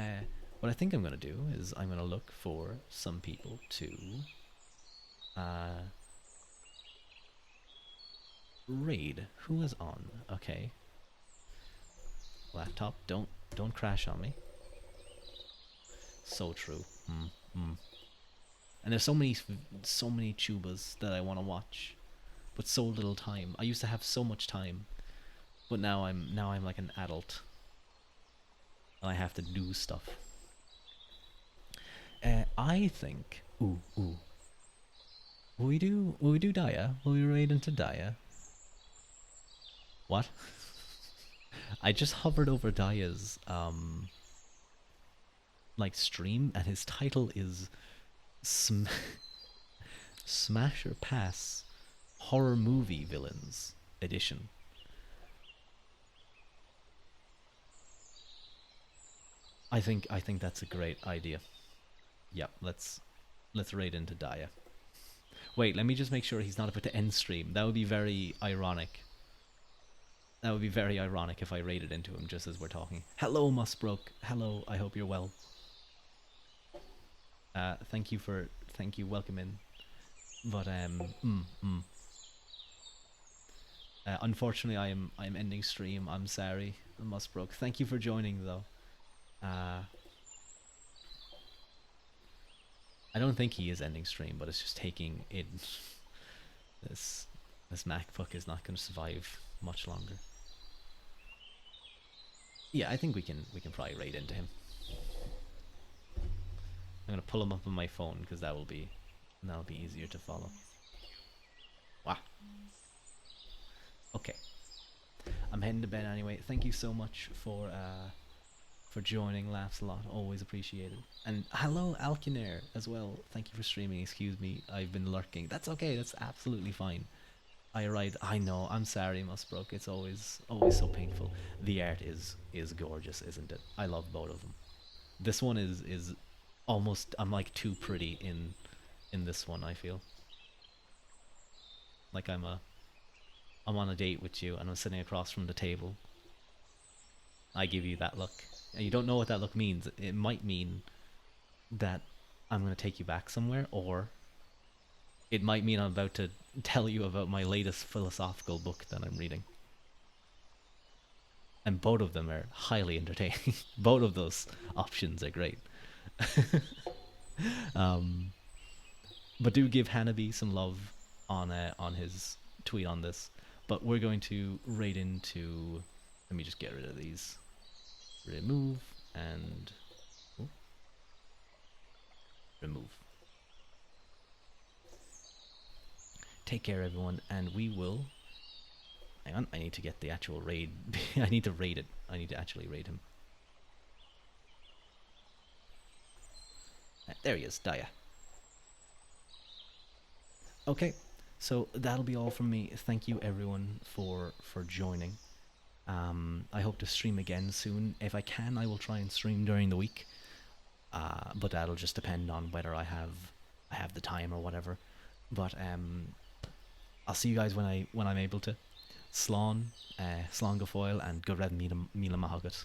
what I think I'm gonna do is I'm gonna look for some people to uh, raid. Who is on? Okay, laptop, don't crash on me. So true. Mm. And there's so many tubas that I want to watch, but so little time. I used to have so much time, but now I'm like an adult, and I have to do stuff. I think. Ooh. Will we do Daya? Will we raid into Daya? What? I just hovered over Daya's like stream, and his title is Sm- Smash or Pass Horror Movie Villains Edition. I think that's a great idea. Yep, let's raid into Daya. Wait, let me just make sure he's not about to end stream. That would be very ironic. That would be very ironic if I raided into him just as we're talking. Hello, Musbrook. Hello, I hope you're well. Thank you, welcome in. But unfortunately, I'm ending stream. I'm sorry, Musbrook. Thank you for joining though. Uh, I don't think he is ending stream, but it's just taking in. This this MacBook is not going to survive much longer. Yeah, I think we can probably raid into him. I'm gonna pull him up on my phone because that'll be easier to follow. Wow. Okay. I'm heading to bed anyway. Thank you so much for joining. Laughs a lot. Always appreciated. And hello, Alkinair, as well. Thank you for streaming. Excuse me, I've been lurking. That's okay. That's absolutely fine. I ride. I know. I'm sorry, Musbrook. It's always so painful. The art is gorgeous, isn't it? I love both of them. This one is almost. I'm like too pretty in this one. I feel like I'm on a date with you and I'm sitting across from the table. I give you that look, and you don't know what that look means. It might mean that I'm gonna take you back somewhere, or it might mean I'm about to tell you about my latest philosophical book that I'm reading. And both of them are highly entertaining. Both of those options are great. um, but do give Hanabi some love on his tweet on this. But we're going to raid into. Let me just get rid of these. Remove and oh, remove. Take care, everyone, and we will. Hang on, I need to get the actual raid. I need to raid it. I need to actually raid him. There he is, Daya. Okay, so that'll be all from me. Thank you, everyone, for joining. I hope to stream again soon. If I can, I will try and stream during the week. But that'll just depend on whether I have the time or whatever. But I'll see you guys when I'm able to. Slán, Slán go foil, and go red Mila Mahagat.